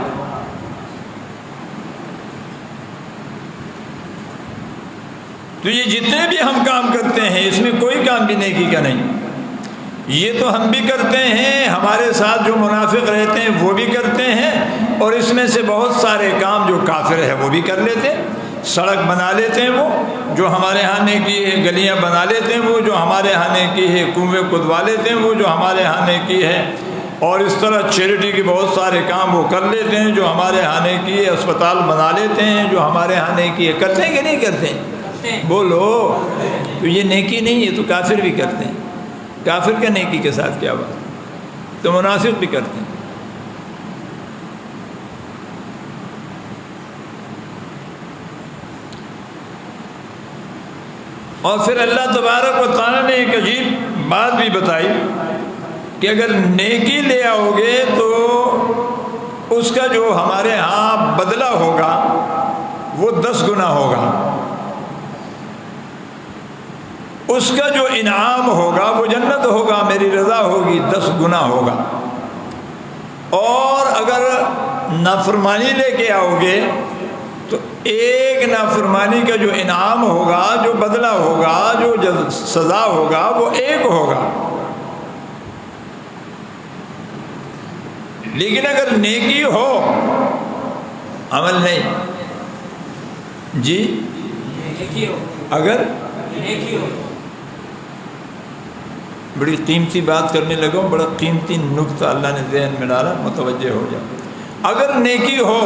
تو یہ جتنے بھی ہم کام کرتے ہیں اس میں کوئی کام بھی نیکی کا نہیں، یہ تو ہم بھی کرتے ہیں، ہمارے ساتھ جو منافق رہتے ہیں وہ بھی کرتے ہیں، اور اس میں سے بہت سارے کام جو کافر ہے وہ بھی کر لیتے ہیں۔ سڑک بنا لیتے ہیں وہ جو ہمارے ہاں نیکی ہے، گلیاں بنا لیتے ہیں وہ جو ہمارے ہاں نیکی ہے، کنویں کھدوا لیتے ہیں وہ جو ہمارے ہاں نیکی ہے، اور اس طرح چیریٹی کے بہت سارے کام وہ کر لیتے ہیں جو ہمارے ہاں نیکی ہے، اسپتال بنا لیتے ہیں جو ہمارے ہاں نیکی ہے۔ کرتے ہیں کہ نہیں کرتے ہیں؟ بولو، تو یہ نیکی نہیں ہے، تو کافر بھی کرتے ہیں۔ کافر کا نیکی کے ساتھ کیا بات؟ تو منافق بھی کرتے ہیں۔ اور پھر اللہ تبارک و تعالیٰ نے ایک عجیب بات بھی بتائی کہ اگر نیکی لے آؤ گے تو اس کا جو ہمارے ہاں بدلہ ہوگا وہ 10 گنا ہوگا، اس کا جو انعام ہوگا وہ جنت ہوگا، میری رضا ہوگی، 10 گنا ہوگا۔ اور اگر نافرمانی لے کے آؤ گے تو ایک نافرمانی کا جو انعام ہوگا، جو بدلہ ہوگا، جو سزا ہوگا وہ ایک ہوگا۔ لیکن اگر نیکی ہو عمل نہیں، جی اگر نیکی ہو، بڑی قیمتی بات کرنے لگا ہوں، بڑا قیمتی نکتہ اللہ نے ذہن میں ڈالا، متوجہ ہو جاؤ۔ اگر نیکی ہو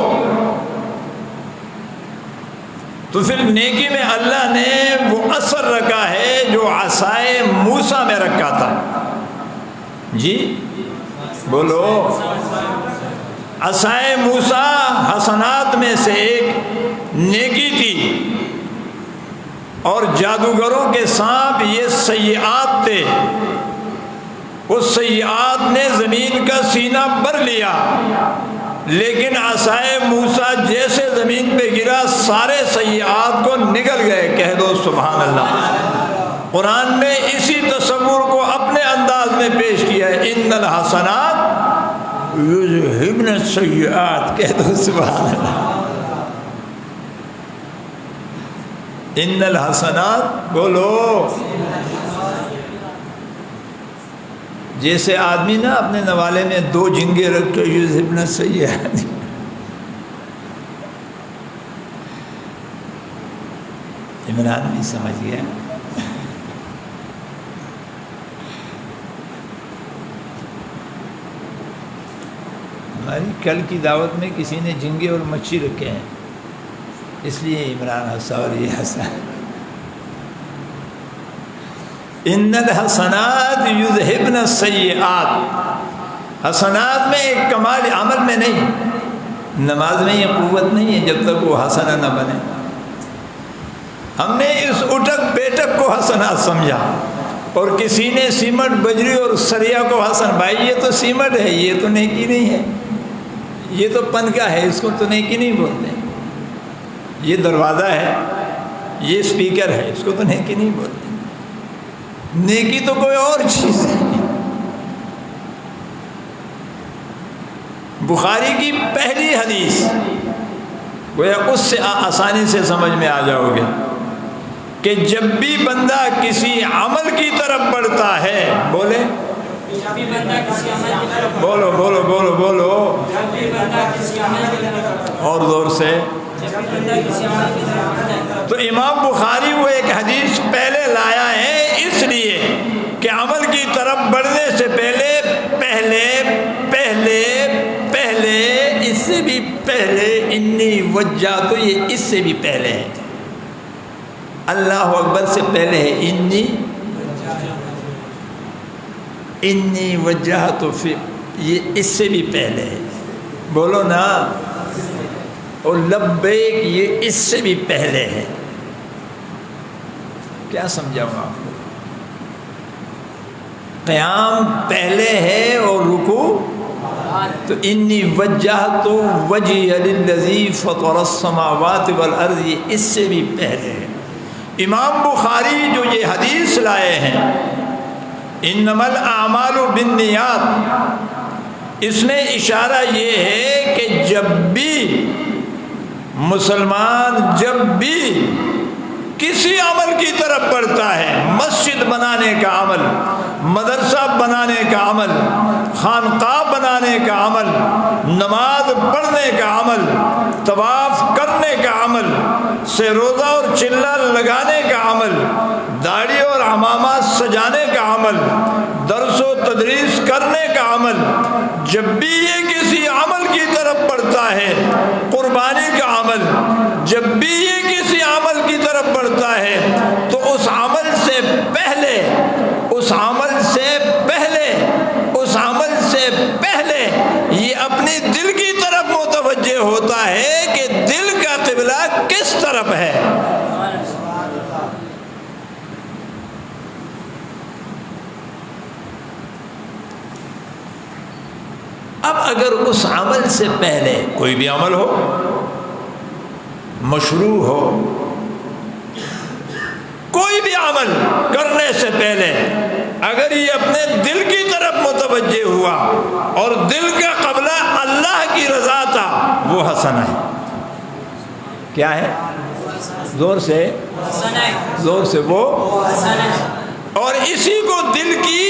تو پھر نیکی میں اللہ نے وہ اثر رکھا ہے جو عصائے موسیٰ میں رکھا تھا۔ جی بولو، عصائے موسیٰ حسنات میں سے ایک نیکی تھی، اور جادوگروں کے سانپ یہ سیئات تھے۔ اس سیئات نے زمین کا سینہ بھر لیا، لیکن عصائے موسیٰ جیسے زمین پہ گرا سارے سیئات کو نگل گئے۔ کہہ دو سبحان اللہ۔ قرآن نے اسی تصور کو اپنے انداز میں پیش کیا ہے، ان الحسنات یذہبن السیئات۔ کہہ دو سبحان اللہ۔ ان الحسنات، بولو، جیسے آدمی نا اپنے نوالے میں 2 جھینگے رکھ کے یذہبن السیئات، عمران بھی سمجھ گیا. ہماری کل کی دعوت میں کسی نے جھینگے اور مچھی رکھے ہیں، اس لیے عمران ہنسا اور یہ ہنسا. ان الحسنات یذہبن السیئات، حسنات میں ایک کمال عمل میں نہیں، نماز میں یہ قوت نہیں ہے جب تک وہ حسنہ نہ بنے. ہم نے اس اٹک بیٹک کو حسنات سمجھا، اور کسی نے سیمنٹ بجری اور سریا کو حسن. بھائی یہ تو سیمنٹ ہے، یہ تو نیکی نہیں ہے، یہ تو پنکا ہے، اس کو تو نیکی نہیں بولتے. یہ دروازہ ہے، یہ اسپیکر ہے، اس کو تو نیکی نہیں بولتے. نیکی تو کوئی اور چیز ہے. بخاری کی پہلی حدیث گویا اس سے آسانی سے سمجھ میں آ جاؤ گے کہ جب بھی بندہ کسی عمل کی طرف بڑھتا ہے، بولے بولو بولو بولو بولو اور زور سے. تو امام بخاری وہ ایک حدیث پہلے لایا ہے اس لیے کہ عمل کی طرف بڑھنے سے پہلے پہلے پہلے پہلے اس سے بھی پہلے انی وجہ، تو یہ اس سے بھی پہلے ہے. اللہ اکبر سے پہلے ہے انی وجہ، تو پھر یہ اس سے بھی پہلے ہے. بولو نا. اور لبیک یہ اس سے بھی پہلے ہے. کیا سمجھاؤں آپ کو؟ قیام پہلے ہے اور رکوع، تو انی وجہت وجہی للذی فطر السماوات والارض یہ اس سے بھی پہلے ہے. امام بخاری جو یہ حدیث لائے ہیں انما الاعمال بالنیات، اس میں اشارہ یہ ہے کہ جب بھی مسلمان جب بھی کسی عمل کی طرف بڑھتا ہے، مسجد بنانے کا عمل، مدرسہ بنانے کا عمل، خانقاہ بنانے کا عمل، نماز پڑھنے کا عمل، طواف کرنے کا عمل، سے روزہ اور چلہ لگانے کا عمل، داڑھی اور عمامہ سجانے کا عمل، درس و تدریس کرنے کا عمل، جب بھی یہ کسی عمل کی طرف بڑھتا ہے، قربانی کا عمل، جب بھی یہ کسی عمل کی طرف بڑھتا ہے، تو اس عمل سے پہلے اس عمل سے پہلے اس عمل سے پہلے یہ اپنی دل کی طرف متوجہ ہوتا ہے کہ دل کا قبلہ کس طرف ہے. اب اگر اس عمل سے پہلے کوئی بھی عمل ہو، مشروع ہو، کوئی بھی عمل کرنے سے پہلے اگر یہ اپنے دل کی طرف متوجہ ہوا اور دل کا قبلہ اللہ کی رضا تھا، وہ حسنہ ہے. کیا ہے؟ زور سے وہ. اور اسی کو دل کی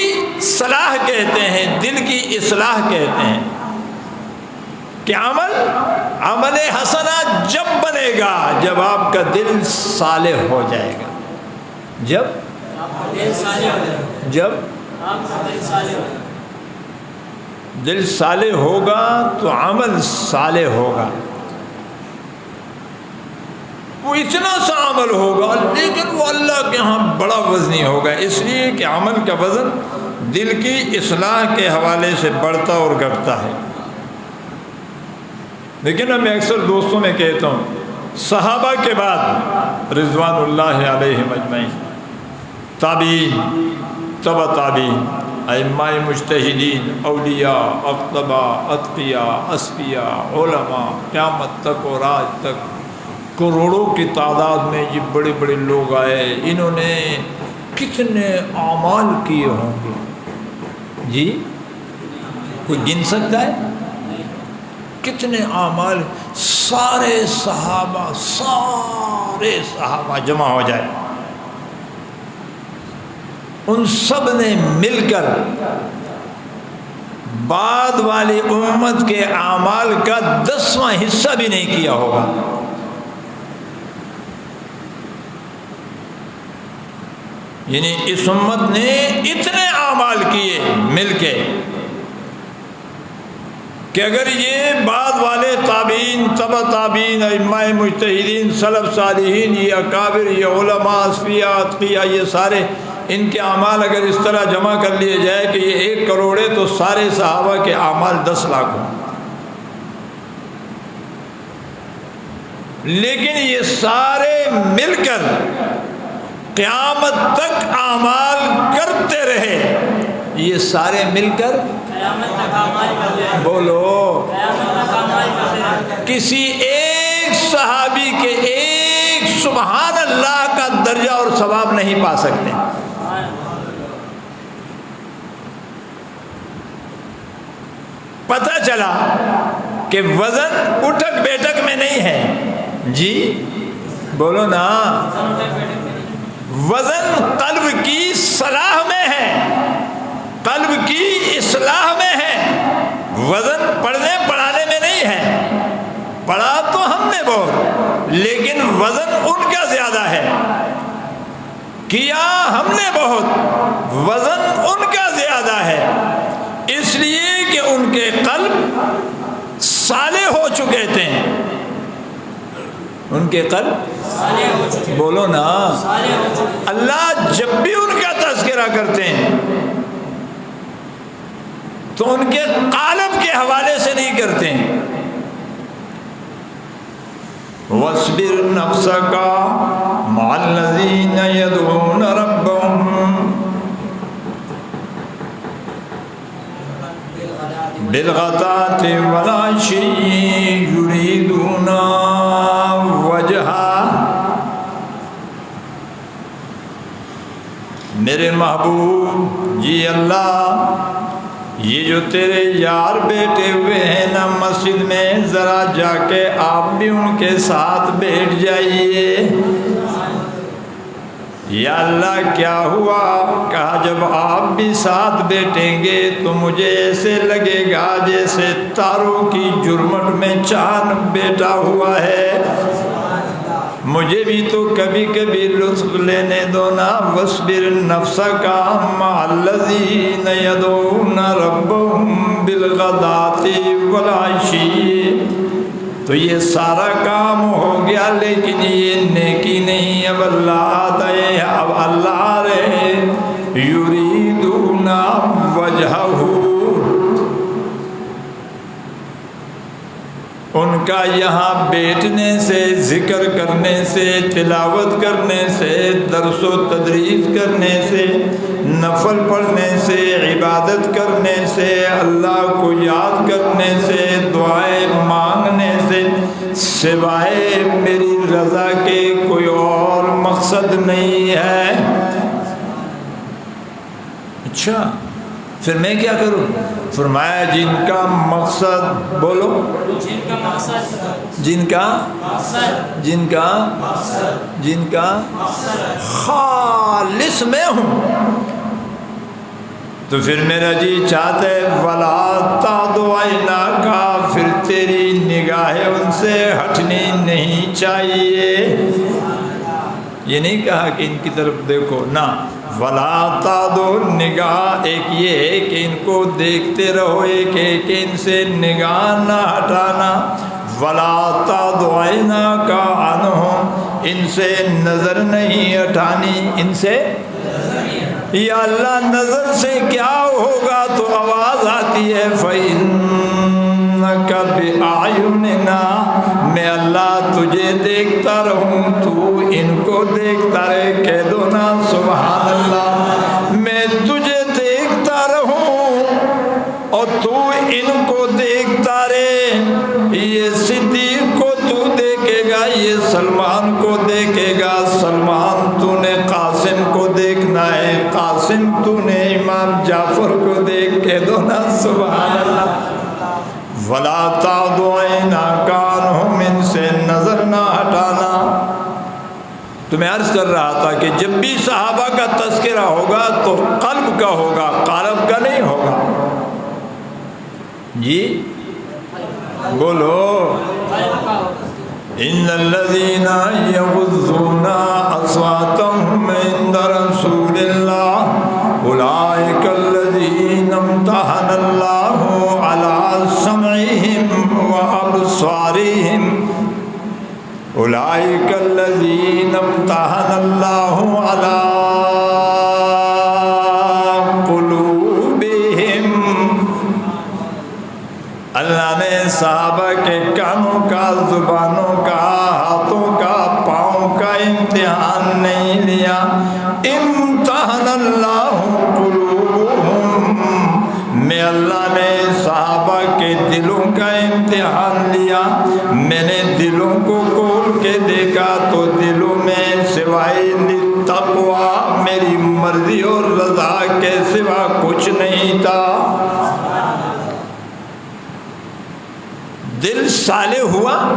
صلاح کہتے ہیں، دل کی اصلاح کہتے ہیں کہ عمل حسنہ جب بنے گا جب آپ کا دل صالح ہو جائے گا. جب دل صالح ہوگا تو عمل صالح ہوگا. وہ اتنا سا عمل ہوگا لیکن وہ اللہ کے ہاں بڑا وزنی ہوگا، اس لیے کہ عمل کا وزن دل کی اصلاح کے حوالے سے بڑھتا اور گھٹتا ہے. لیکن میں اکثر دوستوں میں کہتا ہوں، صحابہ کے بعد رضوان اللہ علیہم اجمعین، تابعین، تبع تابعین، ائمہ مجتہدین، اولیاء، اقطباء، اتقیاء، اصفیاء، علماء، قیامت تک اور آج تک کروڑوں کی تعداد میں یہ بڑے بڑے لوگ آئے. انہوں نے کتنے اعمال کیے ہوں گے جی؟ کوئی گن سکتا ہے کتنے اعمال؟ سارے صحابہ جمع ہو جائے، ان سب نے مل کر بعد والی امت کے اعمال کا 10واں حصہ بھی نہیں کیا ہوگا. یعنی اس امت نے اتنے اعمال کیے مل کے کہ اگر یہ بعد والے تابعین، تبع تابعین، ائمہ مجتہدین، سلف صالحین، یہ اکابر، یہ علماء، اصفیاء، اتقیاء، یہ سارے ان کے اعمال اگر اس طرح جمع کر لیے جائے کہ یہ 1 کروڑ ہے تو سارے صحابہ کے اعمال 10 لاکھ ہوں. لیکن یہ سارے مل کر قیامت تک اعمال کرتے رہے. یہ سارے مل کر بولو کسی ایک صحابی کے ایک سبحان اللہ کا درجہ اور ثواب نہیں پا سکتے. پتہ چلا کہ وزن اٹھک بیٹھک میں نہیں ہے. جی بولو نا. وزن قلب کی صلاح میں ہے، قلب کی اصلاح میں ہے. وزن پڑھنے پڑھانے میں نہیں ہے. پڑھا تو ہم نے بہت، لیکن وزن ان کا زیادہ ہے. کیا ہم نے بہت، وزن ان کا زیادہ ہے. اس لیے کہ ان کے قلب صالح ہو چکے تھے. ان کے قلب بولو نا. اللہ جب بھی ان کا تذکرہ کرتے ہیں تو ان کے قالب کے حوالے سے نہیں کرتے ہیں. وَاصْبِرْ نَفْسَكَ مَعَ الَّذِينَ يَدْعُونَ رَبَّهُمْ بِالْغَدَاةِ وَالْعَشِيِّ يُرِيدُونَ وَجْهَهُ. میرے محبوب جی اللہ، یہ جو تیرے یار بیٹھے ہوئے ہیں نا مسجد میں، ذرا جا کے آپ بھی ان کے ساتھ بیٹھ جائیے. یا اللہ کیا ہوا؟ کہا جب آپ بھی ساتھ بیٹھیں گے تو مجھے ایسے لگے گا جیسے تاروں کی جرمٹ میں چاند بیٹھا ہوا ہے. مجھے بھی تو کبھی کبھی لطف لینے دو نا. وَاصْبِرْ نَفْسَكَ مَعَ الَّذِينَ يَدْعُونَ رَبَّهُمْ بِالْغَدَاةِ وَالْعَشِيِّ. تو یہ سارا کام ہو گیا، لیکن یہ نیکی نہیں. اب اللہ آتا ہے، اب اللہ آ رہے. یریدون وجہہ، ان کا یہاں بیٹھنے سے، ذکر کرنے سے، تلاوت کرنے سے، درس و تدریس کرنے سے، نفل پڑھنے سے، عبادت کرنے سے، اللہ کو یاد کرنے سے، دعائیں مانگنے سے، سوائے میری رضا کے کوئی اور مقصد نہیں ہے. اچھا پھر میں کیا کروں؟ فرمایا جن کا مقصد بولو، جن کا خالص میں ہوں. تو پھر میرا جی چاہتا ہے وَلَا تَعْدُ عَيْنَاكَ، پھر تیری نگاہیں ان سے ہٹنی نہیں چاہیے. یہ نہیں کہا کہ ان کی طرف دیکھو نا. وَلَا تَعْدُ، نگاہ ایک یہ ہے کہ ان کو دیکھتے رہو، ایک ہے کہ ان سے نگاہ نہ ہٹانا. وَلَا تَعْدُ عَيْنَاكَ عَنْهُمْ، ان سے نظر نہیں ہٹانی. ان سے یا اللہ نظر سے کیا ہوگا؟ تو آواز آتی ہے فَإِنَّكَ بِأَعْيُنِنَا، میں اللہ تجھے دیکھتا رہوں، تو ان کو دیکھتا رہے. کہہ دو نا سبحان اللہ. میں تجھے دیکھتا رہوں اور تو ان کو دیکھتا رہے. یہ صدیق کو تو دیکھے گا، یہ سلمان کو دیکھے گا. سلمان تو نے قاسم کو دیکھنا ہے، قاسم تو نے امام جعفر کو دیکھ. کے دو نا سبحان اللہ. وَلَا تَعْدُ عَيْنَاكَ عَنْهُمْ، ان سے نظر نہ ہٹانا. تو میں عرض کر رہا تھا کہ جب بھی صحابہ کا تذکرہ ہوگا تو قلب کا ہوگا، قالب کا نہیں ہوگا. جی بولو. ان الذین یغضون اصواتهم عند رسول اللہ اولئک الذین امتحن اللہ علی سمعهم وابصارهم اولئک الذین امتحن اللہ علی قلوبهم۔ اللہ نے صحابہ کے کانوں کا، زبانوں کا، ہاتھوں کا، پاؤں کا امتحان نہیں لیا۔ امتحن اللہ قلوبهم، میں اللہ نے صحابہ کے دلوں کا امتحان لیا۔ میں نے دلوں کو کھول کے دیکھا تو دلوں میں سوائے تقویٰ میری مرضی اور رضا کے سوا کچھ نہیں تھا۔ دل صالح ہوا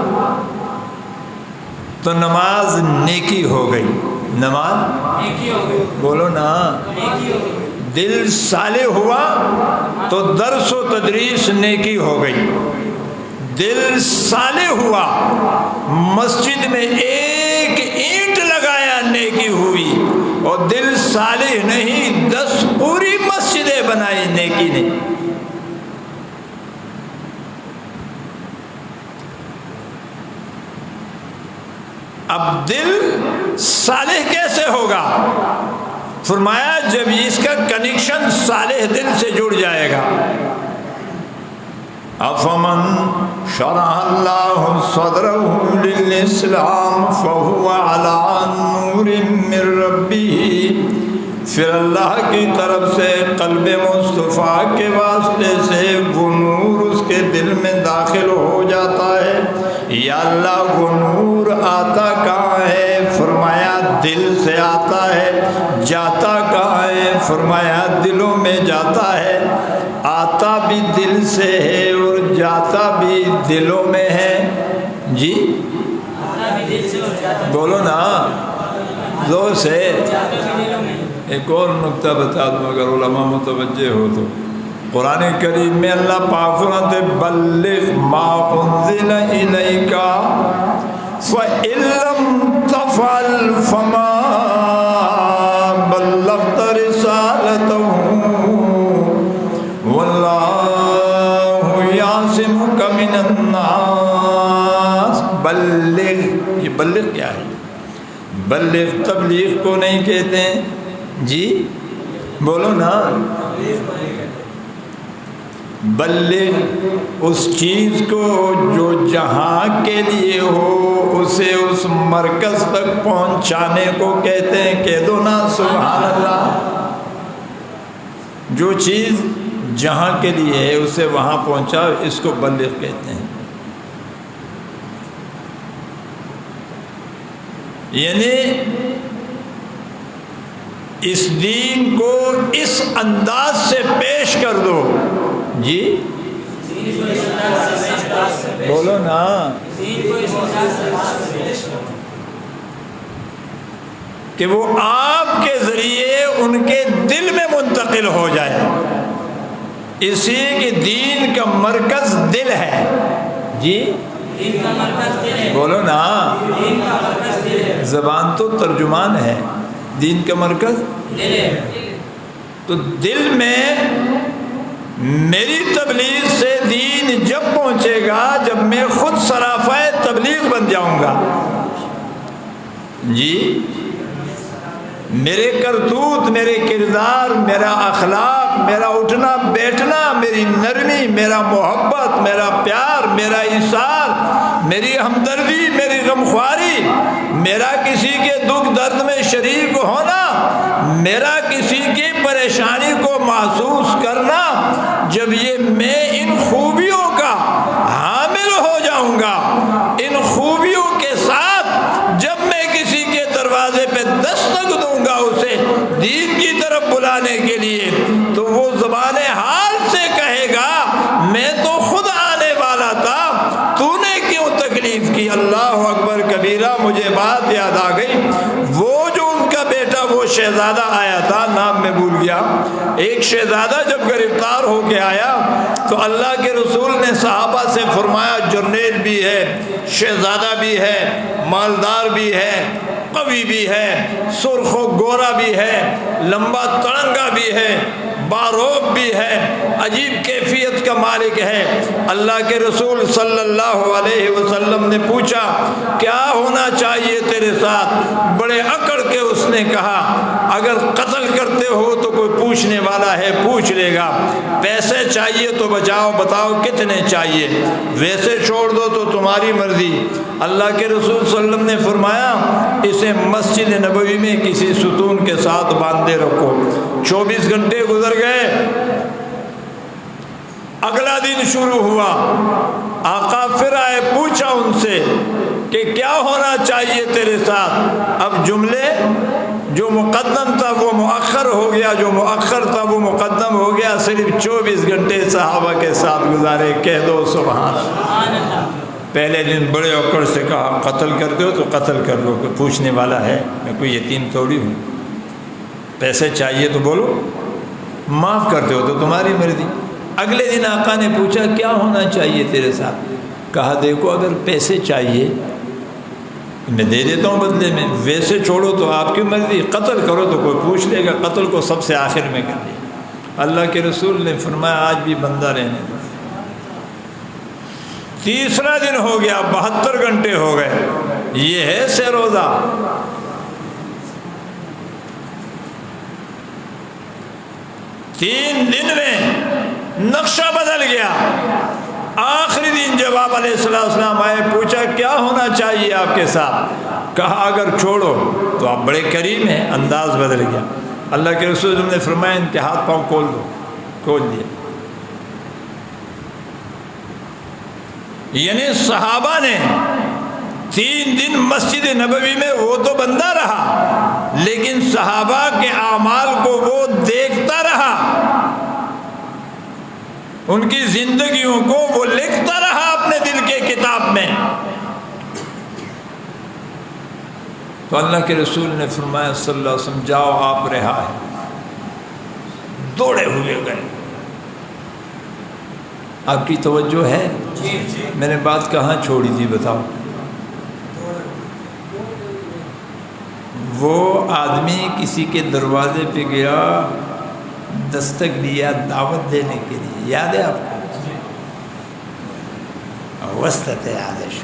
تو نماز نیکی ہو گئی۔ نماز نیکی ہو گئی، بولو نا۔ دل صالح ہوا تو درس و تدریس نیکی ہو گئی۔ دل صالح ہوا، مسجد میں ایک اینٹ لگایا نیکی ہوئی، اور دل صالح نہیں 10 پوری مسجدیں بنائی نیکی نہیں۔ اب دل صالح کیسے ہوگا؟ فرمایا جب اس کا کنیکشن صالح دل سے جڑ جائے گا۔ افمن شرح اللہ صدرہ للاسلام فہو علی نور من ربہ، پھر اللہ کی طرف سے قلب مصطفیٰ کے واسطے سے وہ نور اس کے دل میں داخل ہو جاتا ہے۔ یا اللہ وہ نور آتا کہاں ہے؟ فرمایا دل سے آتا ہے۔ جاتا کہاں ہے؟ فرمایا دلوں میں جاتا ہے۔ آتا بھی دل سے ہے اور جاتا بھی دلوں میں ہے۔ جی بولو نا زور سے۔ ایک اور نکتہ بتا دوں اگر علماء متوجہ ہو تو، قرآن کریم میں اللہ پاک فرماتے بلغ ما انزل الیک فإن لم تفعل فما بلغت رسالته واللہ یعصمک من الناس۔ بلغ، یہ بلغ کیا ہے؟ بلغ تبلیغ کو نہیں کہتے ہیں جی، بولو نا۔ بلغ اس چیز کو جو جہاں کے لیے ہو، اسے اس مرکز تک پہنچانے کو کہتے ہیں۔ کہہ دو نا سبحان اللہ۔ جو چیز جہاں کے لیے ہے اسے وہاں پہنچاؤ، اس کو بلغ کہتے ہیں۔ یعنی اس دین کو اس انداز سے پیش کر دو۔ جی بولو نا۔ کہ وہ آپ کے ذریعے ان کے دل میں منتقل ہو جائے۔ اسی کہ دین کا مرکز دل ہے۔ جی بولو نا۔ زبان تو ترجمان ہے، دین کا مرکز دل ہے۔ تو دل میں میری تبلیغ سے دین جب پہنچے گا جب میں خود سرافہ تبلیغ بن جاؤں گا۔ جی میرے کرتوت، میرے کردار، میرا اخلاق، میرا اٹھنا بیٹھنا، میری نرمی، میرا محبت، میرا پیار، میرا ایثار، میری ہمدردی، میری غمخواری، میرا کسی کے دکھ درد میں شریک ہونا، میرا کسی کی پریشانی کو محسوس کرنا، جب یہ میں ان خوبیوں کا حامل ہو جاؤں گا، ان خوبیوں کے ساتھ جب میں کسی کے دروازے پہ دستک دوں گا اسے دین کی طرف بلانے کے لیے، تو وہ زبان حال سے کہے گا میں تو خود آنے والا تھا، تو نے کیوں تکلیف کی؟ اللہ اکبر کبیرہ۔ مجھے بات یاد آ گئی، وہ جو ان کا بیٹا وہ شہزادہ آیا تھا، نام میں بھول گیا. ایک شہزادہ جب گرفتار ہو کے آیا تو اللہ کے رسول نے صحابہ سے فرمایا جرنیل بھی ہے، شہزادہ بھی ہے، مالدار بھی ہے، قوی بھی ہے، سرخ و گورا بھی ہے، لمبا تڑنگا بھی ہے، باروب بھی ہے، عجیب کیفیت کا مالک ہے. اللہ کے رسول صلی اللہ علیہ وسلم نے پوچھا کیا ہونا چاہیے تیرے ساتھ؟ بڑے اکڑ کے اس نے کہا اگر قتل کرتے ہو تو کوئی پوچھنے والا ہے پوچھ لے گا، پیسے چاہیے تو بچاؤ، بتاؤ کتنے چاہیے، ویسے چھوڑ دو تو تمہاری مرضی. اللہ کے رسول صلی اللہ علیہ وسلم نے فرمایا اسے مسجد نبوی میں کسی ستون کے ساتھ باندھے رکھو. 24 گھنٹے گزر گئے. اگلا دن شروع ہوا. آقا پھر آئے، پوچھا ان سے کہ کیا ہونا چاہیے تیرے ساتھ؟ اب جملے جو مقدم تھا وہ مؤخر ہو گیا، جو مؤخر تھا وہ مقدم ہو گیا. صرف 24 گھنٹے صحابہ کے ساتھ گزارے. کہہ دو سبحان اللہ. پہلے دن بڑے اوکڑ سے کہا قتل کرتے ہو تو قتل کر لو، کوئی پوچھنے والا ہے، میں کوئی یتیم تھوڑی ہوں. پیسے چاہیے تو بولو، معاف کرتے ہو تو تمہاری مرضی. اگلے دن آقا نے پوچھا کیا ہونا چاہیے تیرے ساتھ؟ کہا دیکھو اگر پیسے چاہیے میں دے دیتا ہوں بدلے میں، ویسے چھوڑو تو آپ کی مرضی، قتل کرو تو کوئی پوچھ لے گا، قتل کو سب سے آخر میں کر لیا. اللہ کے رسول نے فرمایا آج بھی بندہ رہنے دو. تیسرا دن ہو گیا، 72 گھنٹے ہو گئے. یہ ہے سے روزہ. تین دن میں نقشہ بدل گیا. آخری دن جب آپ علیہ السلام آئے، پوچھا کیا ہونا چاہیے آپ کے ساتھ؟ کہا اگر چھوڑو تو آپ بڑے کریم ہیں. انداز بدل گیا. اللہ کے رسول نے فرمایا ان کے ہاتھ پاؤں کھول دو. کھول دیے. یعنی صحابہ نے 3 دن مسجد نبوی میں وہ تو بندہ رہا، لیکن صحابہ کے اعمال کو وہ دیکھتا رہا، ان کی زندگیوں کو وہ لکھتا رہا اپنے دل کے کتاب میں. تو اللہ کے رسول نے فرمایا صلی اللہ علیہ وسلم جاؤ آپ رہا ہے. دوڑے ہوئے گئے. آپ کی توجہ ہے؟ میں نے بات کہاں چھوڑی تھی بتاؤ؟ وہ آدمی کسی کے دروازے پہ گیا، دستک دیا دعوت دینے کے لیے. یاد ہے آپ کو؟ وسطت آدش.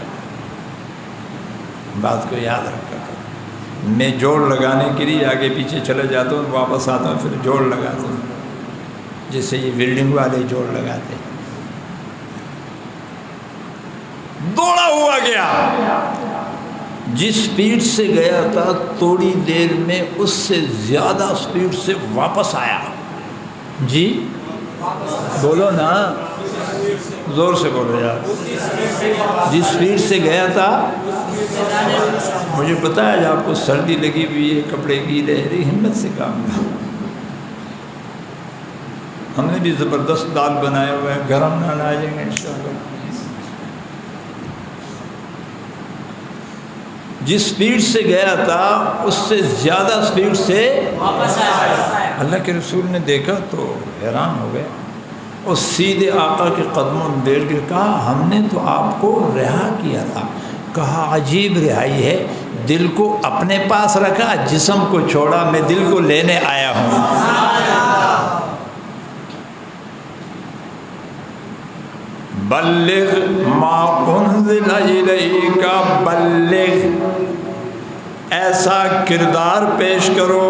بات کو یاد رکھا کرو. میں جوڑ لگانے کے لیے آگے پیچھے چلے جاتا ہوں، واپس آتا ہوں، پھر جوڑ لگاتا ہوں، جیسے یہ بلڈنگ والے جوڑ لگاتے ہیں. دوڑا ہوا گیا. جس سپیڈ سے گیا تھا تھوڑی دیر میں اس سے زیادہ سپیڈ سے واپس آیا. جی بولو نا، زور سے بولو یار. جس سپیڈ سے گیا تھا، مجھے پتا ہے آپ کو سردی لگی ہوئی ہے، کپڑے گیلے ہیں، ہمت سے کام کرو. ہم نے بھی زبردست دال بنایا ہوا ہے، گرم نہ آ جائیں گے انشاءاللہ. جس سپیڈ سے گیا تھا اس سے زیادہ سپیڈ سے واپس آیا. اللہ کے رسول نے دیکھا تو حیران ہو گئے اور سیدھے آقا کے قدموں میں بیٹھ کے کہا ہم نے تو آپ کو رہا کیا تھا. کہا عجیب رہائی ہے، دل کو اپنے پاس رکھا، جسم کو چھوڑا، میں دل کو لینے آیا ہوں. بلغ ما انزل الیک بلغ. ایسا کردار پیش کرو،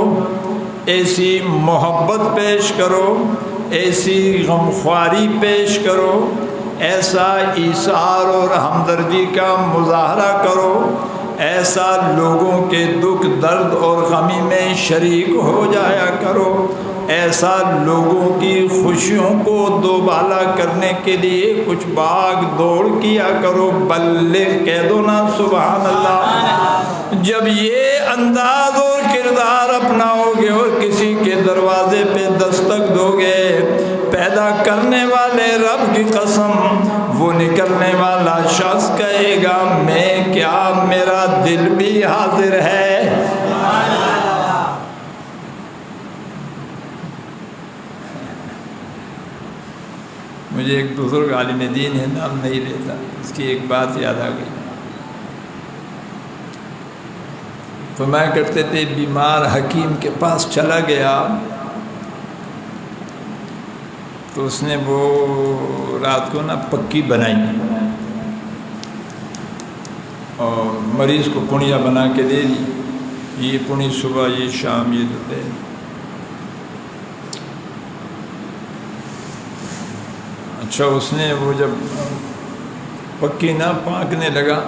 ایسی محبت پیش کرو، ایسی غمخواری پیش کرو، ایسا ایثار اور ہمدردی کا مظاہرہ کرو، ایسا لوگوں کے دکھ درد اور غمی میں شریک ہو جایا کرو، ایسا لوگوں کی خوشیوں کو دوبالا کرنے کے لیے کچھ بھاگ دوڑ کیا کرو. بلغ کہہ دو نا سبحان اللہ. جب یہ انداز اور کردار اپناؤ گے اور کسی کے دروازے پہ دستک دو گے، پیدا کرنے والے رب کی قسم وہ نکلنے والا شخص کہے گا میں کیا، میرا دل بھی حاضر ہے. مجھے ایک بزرگ عالم دین ہے، نام نہیں لیتا، اس کی ایک بات یاد آ گئی۔ فرمایا کرتے تھے بیمار حکیم کے پاس چلا گیا تو اس نے وہ رات کو نا پکی بنائی اور مریض کو پڑیا بنا کے دے دی، یہ پڑی صبح، یہ شام، یہ دوپہر۔ اچھا اس نے وہ جب پکی نہ پاکنے لگا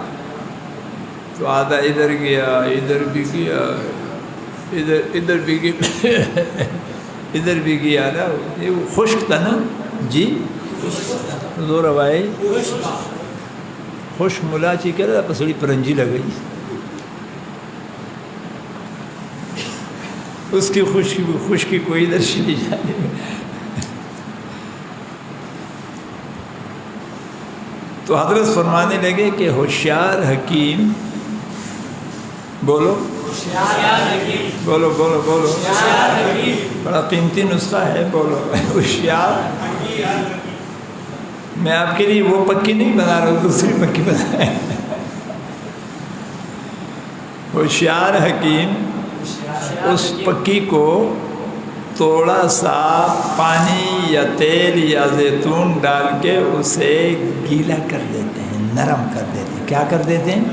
تو آدھا ادھر گیا، ادھر بھی گیا، ادھر بھی گیا، ادھر بھی گیا نا، یہ وہ خشک تھا نا جی، زور آئے خشک ملاچی کر رہا، پسڑی پرنجی لگ گئی، اس کی خشکی کوئی ادھر چلی جانے۔ تو حضرت فرمانے لگے کہ ہوشیار حکیم، بولو بولو بولو بولو، بڑا قیمتی نسخہ ہے، بولو ہوشیار۔ میں آپ کے لیے وہ پکی نہیں بنا رہا ہوں، دوسری پکی بنا رہا ہوں۔ ہوشیار حکیم اس پکی کو تھوڑا سا پانی یا تیل یا زیتون ڈال کے اسے گیلا کر دیتے ہیں، نرم کر دیتے ہیں۔ کیا کر دیتے ہیں؟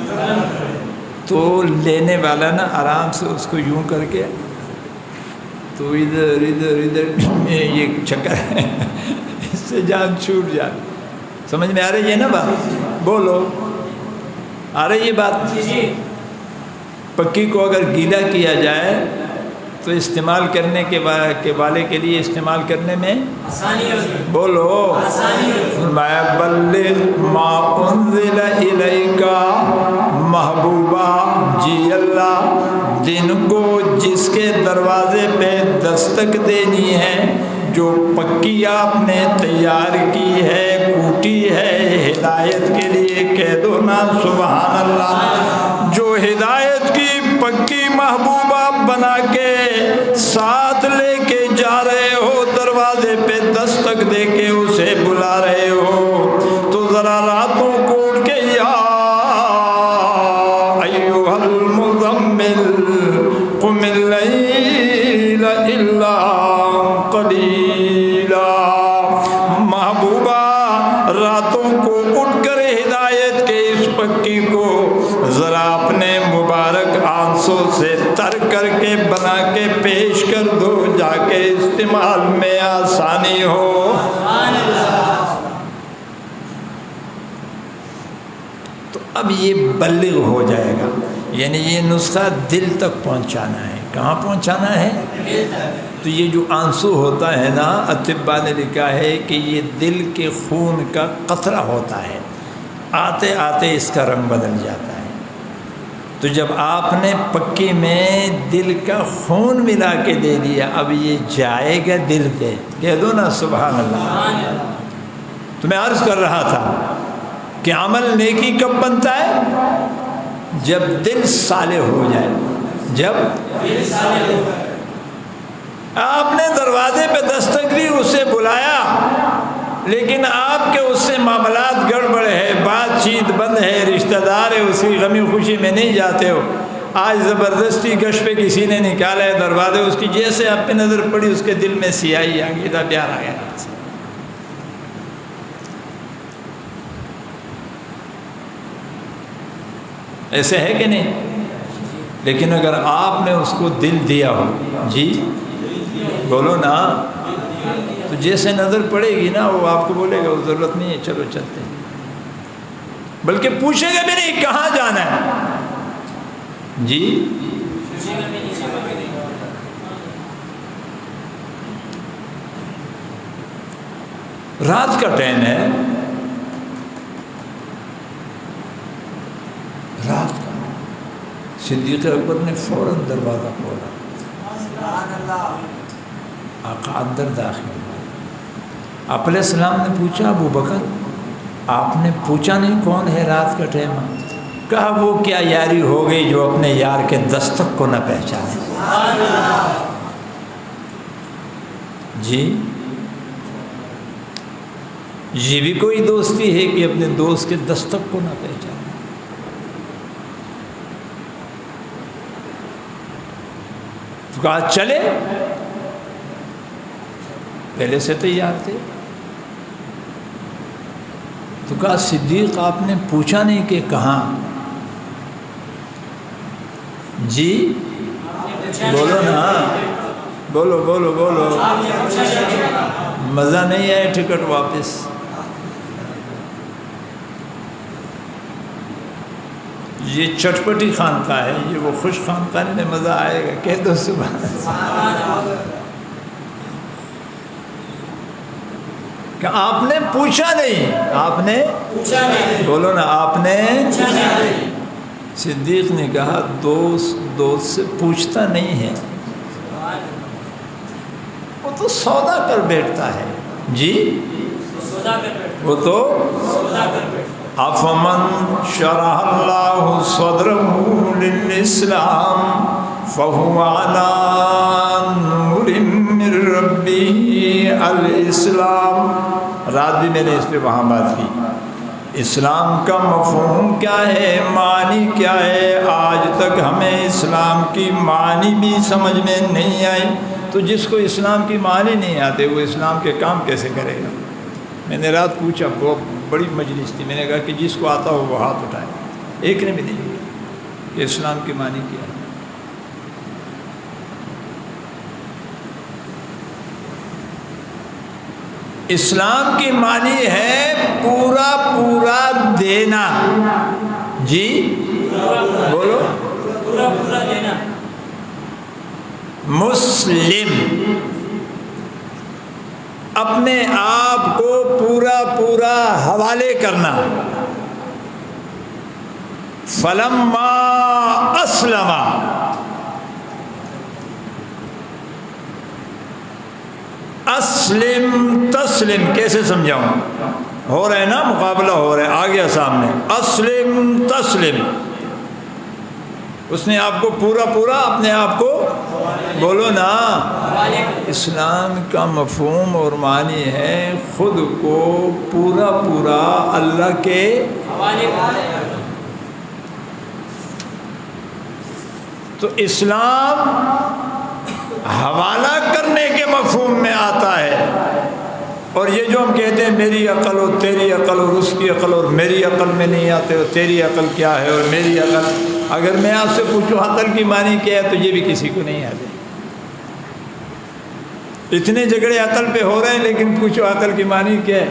تو لینے والا نا آرام سے اس کو یوں کر کے تو ادھر ادھر ادھر میں یہ چکر ہے، اس سے جان چھوٹ جائے۔ سمجھ میں آ رہی ہے نا بات؟ بولو آ رہی ہے بات؟ پکی کو اگر گیلا کیا جائے تو استعمال کرنے کے والے کے لیے استعمال کرنے میں آسانی ہوتی ہے، بولو فرمایا بلغ ما انزل الیک محبوبہ، جی اللہ دن کو جس کے دروازے پہ دستک دینی ہے، جو پکی آپ نے تیار کی ہے، کوٹی ہے ہدایت کے لیے، کہہ دو نا سبحان اللہ۔ جو ہدایت کی پکی محبوبہ بنا کے ساتھ لے کے جا رہے ہو، دروازے پہ دستک دے کے اسے بلا رہے ہو، تو ذرا راتوں کو اٹھ کے یا ایھا المزمل قم اللیل الا قلیلا، محبوبہ راتوں کو اٹھ کر ہدایت کے اس پکی کو ذرا اپنے مبارک آنسوں سے تر کر کے بنا کے پیش کر دو، جا کے استعمال میں آسانی ہو۔ تو اب یہ بلغ ہو جائے گا، یعنی یہ نسخہ دل تک پہنچانا ہے۔ کہاں پہنچانا ہے؟ تو یہ جو آنسو ہوتا ہے نا، اطباء نے لکھا ہے کہ یہ دل کے خون کا قطرہ ہوتا ہے، آتے آتے اس کا رنگ بدل جاتا ہے۔ تو جب آپ نے پکی میں دل کا خون ملا کے دے دیا، اب یہ جائے گا دل پہ، کہہ دو نا سبحان اللہ۔ تو میں عرض کر رہا تھا کہ عمل نیکی کب بنتا ہے؟ جب دل صالح ہو جائے، جب دل صالح ہو جائے۔ آپ نے دروازے پہ دستک دی، اسے بلایا، لیکن آپ کے اس سے معاملات گڑبڑ ہے، بات چیت بند ہے، رشتہ دار ہے، اسی غمی خوشی میں نہیں جاتے ہو۔ آج زبردستی گش پہ کسی نے نکالا ہے دروازے، اس کی جیسے آپ پہ نظر پڑی اس کے دل میں سیاہی آ گئی، پیار آ گیا۔ ایسے ہے کہ نہیں؟ لیکن اگر آپ نے اس کو دل دیا ہو، جی بولو نا، تو جیسے نظر پڑے گی نا وہ آپ کو بولے گا ضرورت نہیں ہے، چلو چلتے ہیں، بلکہ پوچھے گا بھی نہیں کہاں جانا ہے، جی رات کا ٹائم ہے، رات کا صدیق اکبر نے فوراً دروازہ کھولا، آقا اندر داخل ہوئے۔ آپ علیہ السلام نے پوچھا ابو بکر آپ نے پوچھا نہیں کون ہے رات کا ٹائم؟ کہا وہ کیا یاری ہو گئی جو اپنے یار کے دستک کو نہ پہچانے۔ جی یہ بھی کوئی دوستی ہے کہ اپنے دوست کے دستک کو نہ پہچانے؟ تو کہا چلے، پہلے سے تیار تھے۔ تو کہا صدیق آپ نے پوچھا نہیں کہ کہاں؟ جی بولو نا، بولو بولو بولو، مزہ نہیں آئے ٹکٹ واپس۔ یہ چٹپٹی خانقاہ ہے، یہ وہ خوش خانقاہ میں مزہ آئے گا، کہہ دو سبحان اللہ۔ کہ آپ نے پوچھا نہیں، آپ نے پوچھا نہیں، بولو نا، آپ نے پوچھا نہیں۔ صدیق نے کہا دوست سے پوچھتا نہیں ہے، وہ تو سودا کر بیٹھتا ہے۔ جی وہ تو افمن شرح اللہ صدرہ للاسلام فہو علی نور من ربہ۔ الاسلام، رات بھی میں نے اس پہ وہاں بات کی، اسلام کا مفہوم کیا ہے، معنی کیا ہے؟ آج تک ہمیں اسلام کی معنی بھی سمجھ میں نہیں آئی، تو جس کو اسلام کی معنی نہیں آتے وہ اسلام کے کام کیسے کرے گا؟ میں نے رات پوچھا، بہت بڑی مجلس تھی، میں نے کہا کہ جس کو آتا ہو وہ ہاتھ اٹھائے، ایک نے بھی نہیں کیا کہ اسلام کی معنی کیا ہے۔ اسلام کی معنی ہے پورا پورا دینا۔ جی بولو، پورا پورا دینا۔ مسلم، اپنے آپ کو پورا پورا حوالے کرنا۔ فلما اسلم، اسلم تسلم کیسے سمجھاؤں؟ ہو رہا ہے نا، مقابلہ ہو رہا ہے، آ گیا سامنے، اسلم تسلم۔ اس نے آپ کو پورا پورا اپنے آپ کو، بولو نا، اسلام کا مفہوم اور معنی ہے خود کو پورا پورا اللہ کے حوالے۔ تو اسلام حوالہ کرنے کے مفہوم میں آتا ہے، اور یہ جو ہم کہتے ہیں میری عقل اور تیری عقل اور اس کی عقل اور میری عقل میں نہیں آتے، اور تیری عقل کیا ہے اور میری عقل، اگر میں آپ سے پوچھوں عقل کی معنی کیا ہے تو یہ بھی کسی کو نہیں آتی۔ اتنے جھگڑے عقل پہ ہو رہے ہیں، لیکن پوچھو عقل کی معنی کیا ہے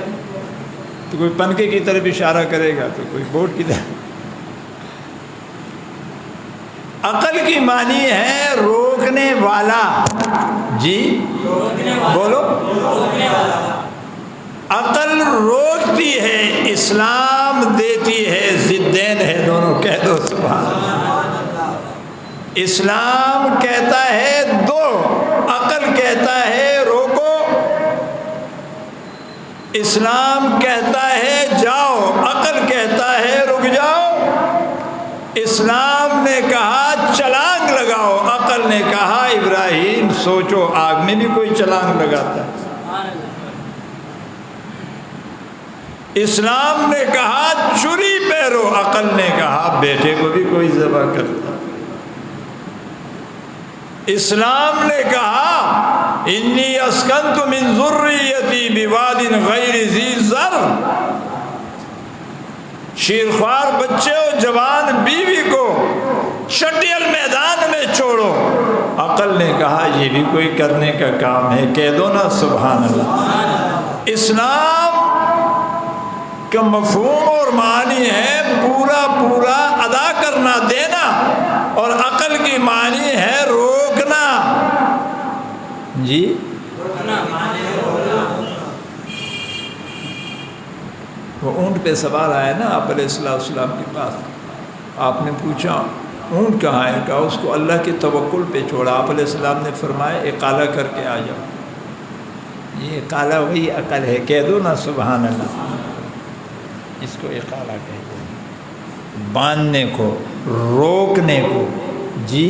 تو کوئی پنکے کی طرف اشارہ کرے گا، تو کوئی بورڈ کی طرف۔ عقل کی معنی ہے روکنے والا۔ جی بولو، عقل روکتی ہے، اسلام دیتی ہے، ضدین ہے دونوں، کہہ دو سبحان اللہ۔ اسلام کہتا ہے دو، عقل کہتا ہے روکو۔ اسلام کہتا ہے جاؤ، عقل کہتا ہے رک جاؤ۔ اسلام نے کہا چھلانگ لگاؤ، عقل نے کہا ابراہیم سوچو، آگ میں بھی کوئی چھلانگ لگاتا ہے۔ اسلام نے کہا چھری پھیرو، عقل نے کہا بیٹے کو بھی کوئی ذبح کرتا۔ اسلام نے کہا انی اسکنت من ذریتی بواد غیر ذی زرع، شیرخوار بچے اور جوان بیوی کو شٹیل میدان میں چھوڑو۔ عقل نے کہا یہ بھی کوئی کرنے کا کام ہے، کہہ دو نا سبحان اللہ۔ اسلام کا مفہوم اور معنی ہے پورا پورا ادا کرنا، دینا، اور عقل کی معنی ہے روکنا۔ جی وہ اونٹ پہ سوار آیا نا آپ علیہ السلام کے پاس، آپ نے پوچھا اونٹ کہاں ہے؟ کہا اس کو اللہ کے توکل پہ چھوڑا۔ آپ علیہ السلام نے فرمایا اقالہ کر کے آ جاؤ۔ یہ اقالہ وہی عقل ہے، کہہ دو نا سبحان اللہ۔ اس کو اقالہ کہتے ہیں، باندھنے کو، روکنے کو۔ جی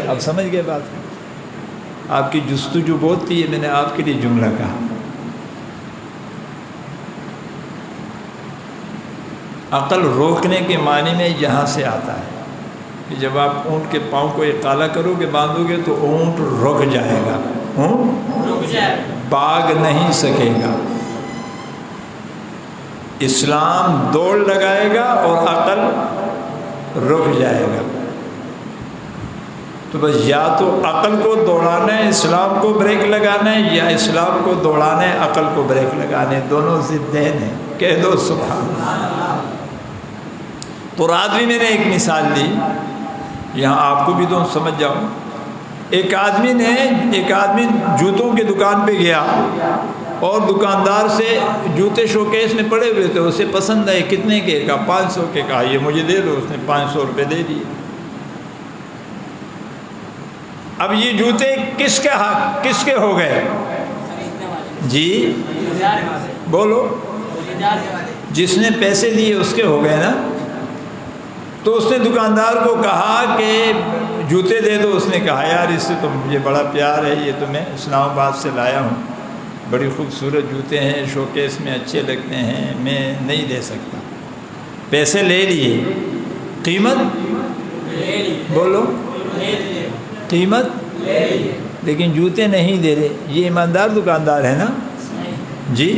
اب سمجھ گئے بات؟ آپ کی جستجو بہت تھی، میں نے آپ کے لیے جملہ کہا۔ عقل روکنے کے معنی میں یہاں سے آتا ہے کہ جب آپ اونٹ کے پاؤں کو ایک کالا کرو گے، باندھو گے تو اونٹ رک جائے گا، اونٹ بھاگ نہیں سکے گا۔ اسلام دوڑ لگائے گا اور عقل رک جائے گا۔ تو بس یا تو عقل کو دوڑانا ہے، اسلام کو بریک لگانا ہے، یا اسلام کو دوڑانا ہے، عقل کو بریک لگانا ہے، دونوں ضدین ہیں۔ کہہ دو سبحان اللہ۔ تو رات بھی میں نے ایک مثال دی، یہاں آپ کو بھی تو سمجھ جاؤ۔ ایک آدمی جوتوں کی دکان پہ گیا اور دکاندار سے جوتے شوکیس میں پڑے ہوئے تھے، اسے پسند آئے، کتنے کے؟ کہا 500 کے۔ کہا یہ مجھے دے دو۔ اس نے 500 روپے دے دیے۔ اب یہ جوتے کس کے ہو گئے جی؟ بولو، جس نے پیسے دیے اس کے ہو گئے نا۔ تو اس نے دکاندار کو کہا کہ جوتے دے دو۔ اس نے کہا یار اس سے تو مجھے بڑا پیار ہے، یہ تو میں اسلام آباد سے لایا ہوں، بڑی خوبصورت جوتے ہیں، شوکیس میں اچھے لگتے ہیں، میں نہیں دے سکتا۔ پیسے لے لیے، قیمت بولو، قیمت لیکن جوتے نہیں دے رہے۔ یہ ایماندار دکاندار ہے نا جی؟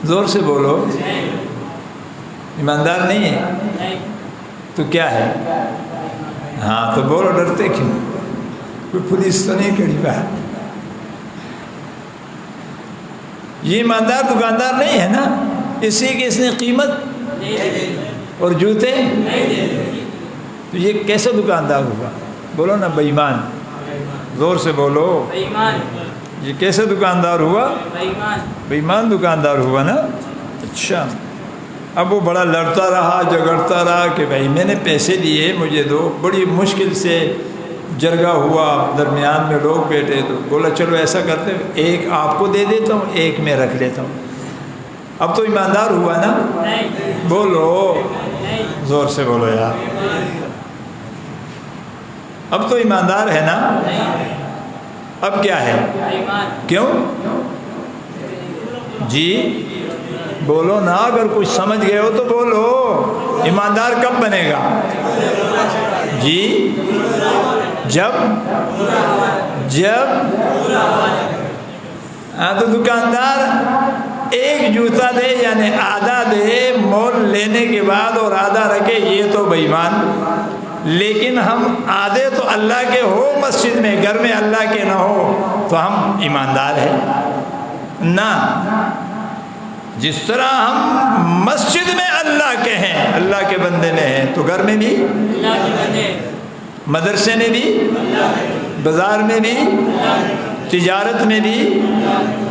زور سے بولو، ایماندار نہیں ہے تو کیا ہے؟ ہاں تو بولو، ڈرتے کیوں؟ کوئی پولیس تو نہیں کھڑی باہر؟ یہ ایماندار دکاندار نہیں ہے نا، اسی کی اس نے قیمت اور جوتے، تو یہ کیسے دکاندار ہوا؟ بولو نا، بے ایمان، زور سے بولو، یہ کیسے دکاندار ہوا؟ بے ایمان دکاندار ہوا نا۔ اچھا، اب وہ بڑا لڑتا رہا، جھگڑتا رہا کہ بھائی میں نے پیسے دیے، مجھے دو۔ بڑی مشکل سے جرگہ ہوا، درمیان میں لوگ بیٹھے، تو بولا چلو ایسا کرتے ہیں، ایک آپ کو دے دیتا ہوں، ایک میں رکھ لیتا ہوں۔ اب تو ایماندار ہوا نا؟ بولو، زور سے بولو یار، اب تو ایماندار ہے نا؟ اب کیا ہے؟ کیوں جی؟ بولو نا، اگر کچھ سمجھ گئے ہو تو بولو۔ ایماندار کب بنے گا جی؟ جب ہاں، تو دکاندار ایک جوتا دے یعنی آدھا دے مول لینے کے بعد اور آدھا رکھے، یہ تو بے ایمان۔ لیکن ہم آدھے تو اللہ کے ہو مسجد میں، گھر میں اللہ کے نہ ہو، تو ہم ایماندار ہیں نا۔ جس طرح ہم مسجد میں اللہ کے ہیں، اللہ کے بندے میں ہیں، تو گھر میں بھی اللہ کے بندے، مدرسے میں بھی، بازار میں بھی، تجارت میں بھی،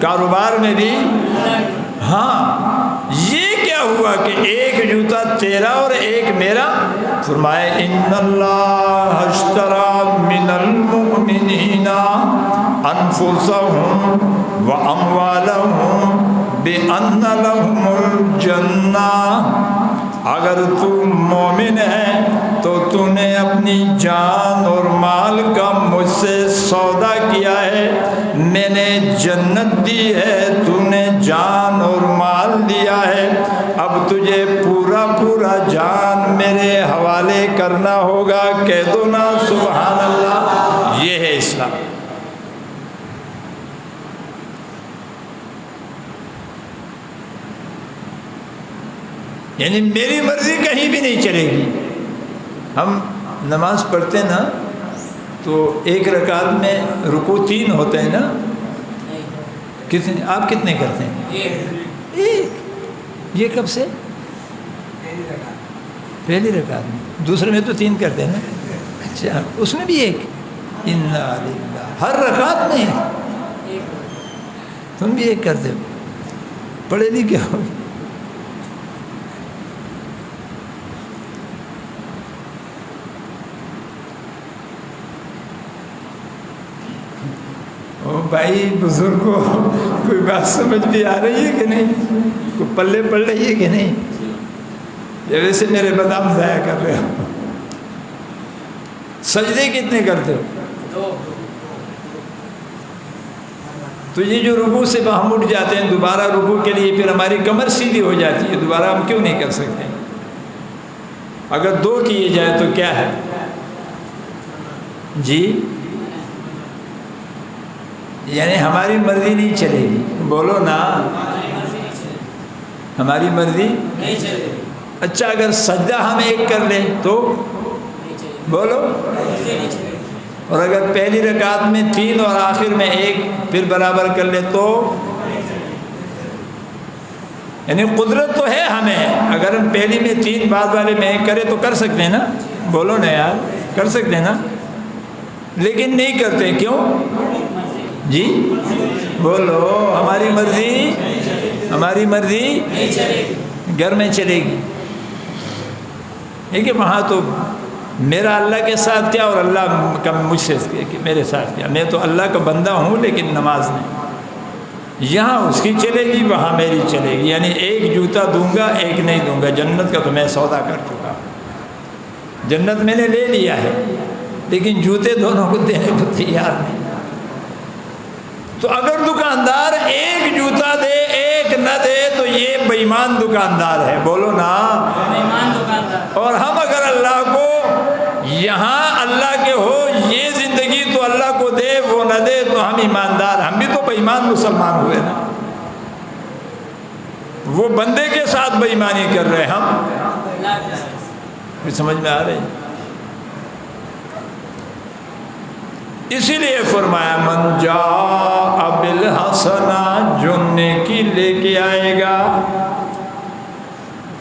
کاروبار میں بھی۔ ہاں، یہ کیا ہوا کہ ایک جوتا تیرا اور ایک میرا؟ فرمائے ان اللہ اشتری من المؤمنین انفسهم واموالهم بان لهم الجنہ۔ اگر تو مومن ہے تو نے اپنی جان اور مال کا مجھ سے سودا کیا ہے، میں نے جنت دی ہے، تو نے جان اور مال دیا ہے، اب تجھے پورا جان میرے حوالے کرنا ہوگا۔ کہہ دو نا سبحان اللہ۔ یہ ہے اسلام۔ یعنی میری مرضی کہیں بھی نہیں چلے گی۔ ہم نماز پڑھتے نا تو ایک رکعت میں رکوع 3 ہوتے ہیں نا؟ کتنے؟ آپ کتنے کرتے ہیں؟ ایک۔ یہ کب سے؟ پہلی رکعت میں۔ دوسرے میں تو 3 کرتے ہیں نا؟ اچھا، اس میں بھی ایک؟ انا للہ، ہر رکعت میں تم بھی ایک کرتے ہو؟ پڑھے لکھے ہو؟ بھائی بزرگوں، کوئی بات سمجھ بھی آ رہی ہے کہ نہیں؟ کوئی پلے پڑ رہی ہے کہ نہیں؟ یہ ویسے میرے بادام ضائع کر رہے ہو۔ سجدے کتنے کرتے ہو؟ تو یہ جو رکوع سے ہم اٹھ جاتے ہیں دوبارہ رکوع کے لیے، پھر ہماری کمر سیدھی ہو جاتی ہے، دوبارہ ہم کیوں نہیں کر سکتے؟ اگر 2 کیے جائے تو کیا ہے جی؟ یعنی ہماری مرضی نہیں چلے گی، بولو نا، ہماری مرضی نہیں چلے گی۔ اچھا اگر سجدہ ہم 1 کر لیں تو بولو، اور اگر پہلی رکعت میں 3 اور آخر میں 1 پھر برابر کر لے تو، یعنی قدرت تو ہے ہمیں، اگر ہم پہلی میں 3 بعد والے میں 1 کریں تو کر سکتے ہیں نا، بولو نا یار، کر سکتے ہیں نا، لیکن نہیں کرتے، کیوں جی؟ بولو، ہماری مرضی گھر میں چلے گی، لیکن وہاں تو میرا اللہ کے ساتھ کیا اور اللہ کا مجھ سے میرے ساتھ کیا، میں تو اللہ کا بندہ ہوں لیکن نماز نہیں، یہاں اس کی چلے گی وہاں میری چلے گی، یعنی 1 جوتا دوں گا 1 نہیں دوں گا، جنت کا تو میں سودا کر چکا، جنت میں نے لے لیا ہے لیکن جوتے دونوں کو دینے کو تیار نہیں۔ تو اگر دکاندار 1 جوتا دے 1 نہ دے تو یہ بے ایمان دکاندار ہے، بولو نا، اور ہم اگر اللہ کو یہاں اللہ کے ہو یہ زندگی تو اللہ کو دے وہ نہ دے تو ہم ایماندار، ہم بھی تو بے ایمان مسلمان ہوئے نا، وہ بندے کے ساتھ بے ایمانی کر رہے ہم، سمجھ میں آ رہی؟ اسی لیے فرمایا من جاء بالحسنہ، جو نیکی لے کے آئے گا۔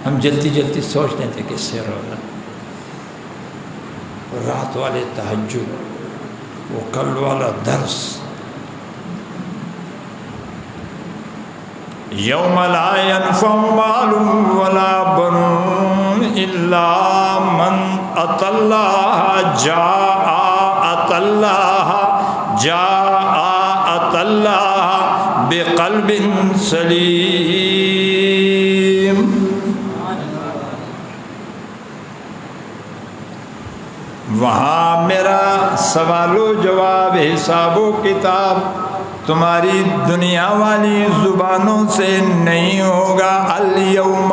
ہم جلدی سوچتے تھے کہ سے روزہ، رات والے تہجد، وہ کل والا درس، یوم لا ينفع مال ولا بنون الا من اتى الله جاء الله بقلب سلیم۔ وہاں میرا سوال و جواب، حساب و کتاب تمہاری دنیا والی زبانوں سے نہیں ہوگا۔ الیوم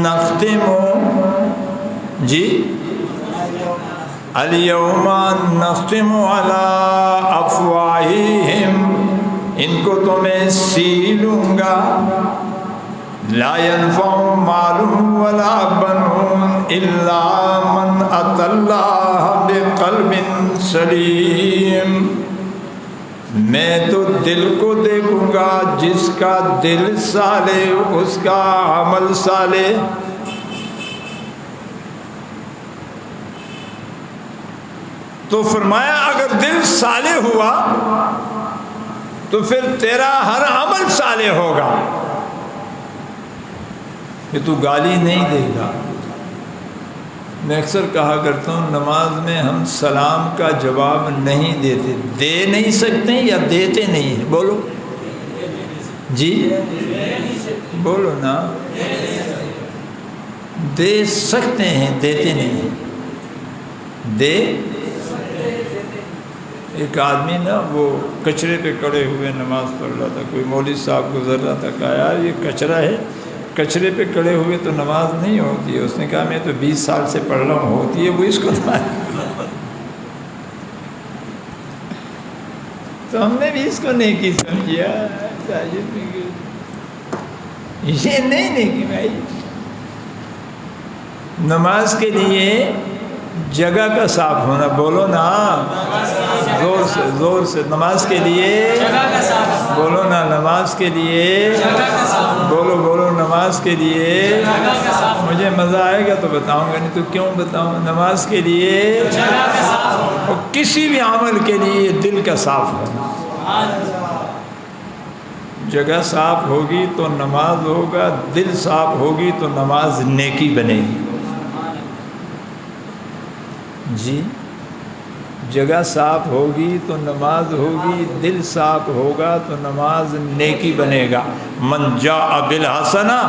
نختم، جی الیوم نختم علی افواہہم، ان کو تو میں سیلوں گا۔ لا ينفع مال ولا بنون الا من اتى الله بقلب سلیم۔ میں تو دل کو دیکھوں گا جس کا دل صالح، اس کا عمل صالح۔ تو فرمایا اگر دل صالح ہوا تو پھر تیرا ہر عمل صالح ہوگا، کہ تو گالی نہیں دے گا۔ میں اکثر کہا کرتا ہوں نماز میں ہم سلام کا جواب نہیں دیتے، دے نہیں سکتے یا دیتے نہیں ہیں، بولو جی، بولو نا، دے سکتے ہیں دیتے نہیں ہیں، دے۔ ایک آدمی نا وہ کچرے پہ کڑے ہوئے نماز پڑھ رہا تھا، کوئی مولوی صاحب گزر رہا تھا، کہا یار یہ کچرا ہے، کچرے پہ کڑے ہوئے تو نماز نہیں ہوتی ہے۔ اس نے کہا میں تو 20 سال سے پڑھ رہا ہوں، ہوتی ہے وہ اس کو تو ہم نے بھی اس کو نیکی سمجھیا، یہ نہیں نیکی بھائی۔ نماز کے لیے جگہ کا صاف ہونا، بولو نا زور سے، نماز کے لیے بولو نا، نماز کے لیے بولو نماز کے لیے مجھے مزہ آئے گا تو بتاؤں گا، نہیں تو کیوں بتاؤں۔ نماز کے لیے اور کسی بھی عمل کے لیے دل کا صاف ہونا، جگہ صاف ہوگی تو نماز ہوگا، دل صاف ہوگی تو نماز نیکی بنے گی۔ جی جگہ صاف ہوگی تو نماز ہوگی، دل صاف ہوگا تو نماز نیکی بنے گا۔ من جاء بالحسنہ،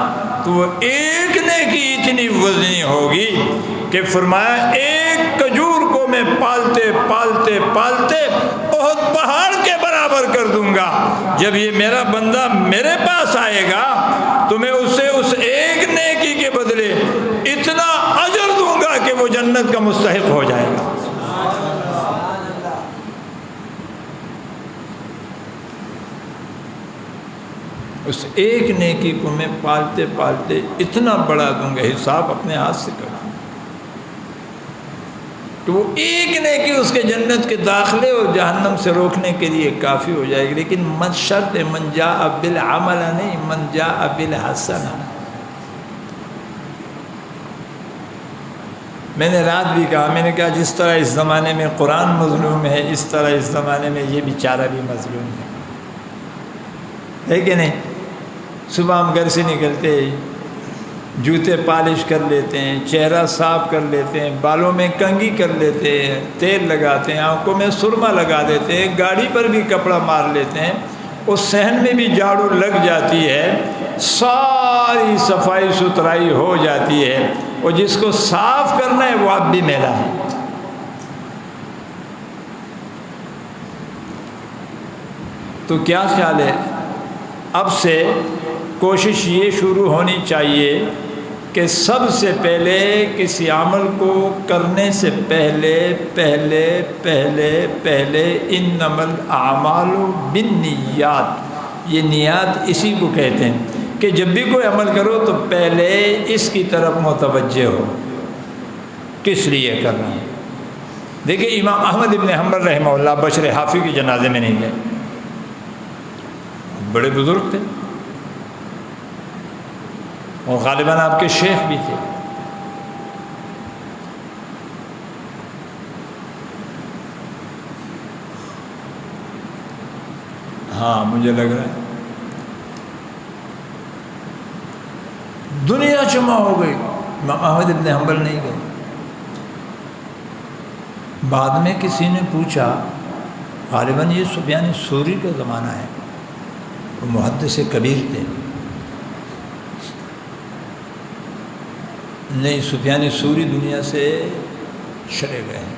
تو وہ ایک نیکی اتنی وزنی ہوگی کہ فرمایا ایک کھجور کو میں پالتے پالتے پالتے بہت پہاڑ کے برابر کر دوں گا۔ جب یہ میرا بندہ میرے پاس آئے گا تو میں اسے اس ایک نیکی کے بدلے اتنا جنت کا مستحق ہو جائے گا۔ اس ایک نیکی کو میں پالتے پالتے اتنا بڑا دوں گا، حساب اپنے ہاتھ سے کروں تو وہ ایک نیکی اس کے جنت کے داخلے اور جہنم سے روکنے کے لیے کافی ہو جائے گی۔ لیکن من شرط من جاء بالعمل نہیں، من جاء بالحسنہ۔ میں نے رات بھی کہا، میں نے کہا جس طرح اس زمانے میں قرآن مظلوم ہے، اس طرح اس زمانے میں یہ بیچارہ بھی مظلوم ہے کہ نہیں؟ صبح ہم گھر سے نکلتے جوتے پالش کر لیتے ہیں، چہرہ صاف کر لیتے ہیں، بالوں میں کنگھی کر لیتے ہیں، تیل لگاتے ہیں، آنکھوں میں سرما لگا دیتے ہیں، گاڑی پر بھی کپڑا مار لیتے ہیں، اس صحن میں بھی جھاڑو لگ جاتی ہے، ساری صفائی ستھرائی ہو جاتی ہے، اور جس کو صاف کرنا ہے وہ اب بھی میلا ہے۔ تو کیا خیال ہے؟ اب سے کوشش یہ شروع ہونی چاہیے کہ سب سے پہلے کسی عمل کو کرنے سے پہلے انما الاعمال بالنیات، یہ نیات اسی کو کہتے ہیں کہ جب بھی کوئی عمل کرو تو پہلے اس کی طرف متوجہ ہو، کس لیے کر رہا ہے۔ دیکھیں امام احمد ابن حنبل رحمہ اللہ بشر حافی کے جنازے میں نہیں گئے، بڑے بزرگ تھے اور غالباً آپ کے شیخ بھی تھے۔ ہاں مجھے لگ رہا ہے دنیا جمع ہو گئی، امام احمد ابن حنبل نہیں گئے۔ بعد میں کسی نے پوچھا، غالباً یہ سفیان ثوری کا زمانہ ہے، وہ محدث کبیر تھے۔ نہیں، سفیان ثوری دنیا سے چلے گئے ہیں۔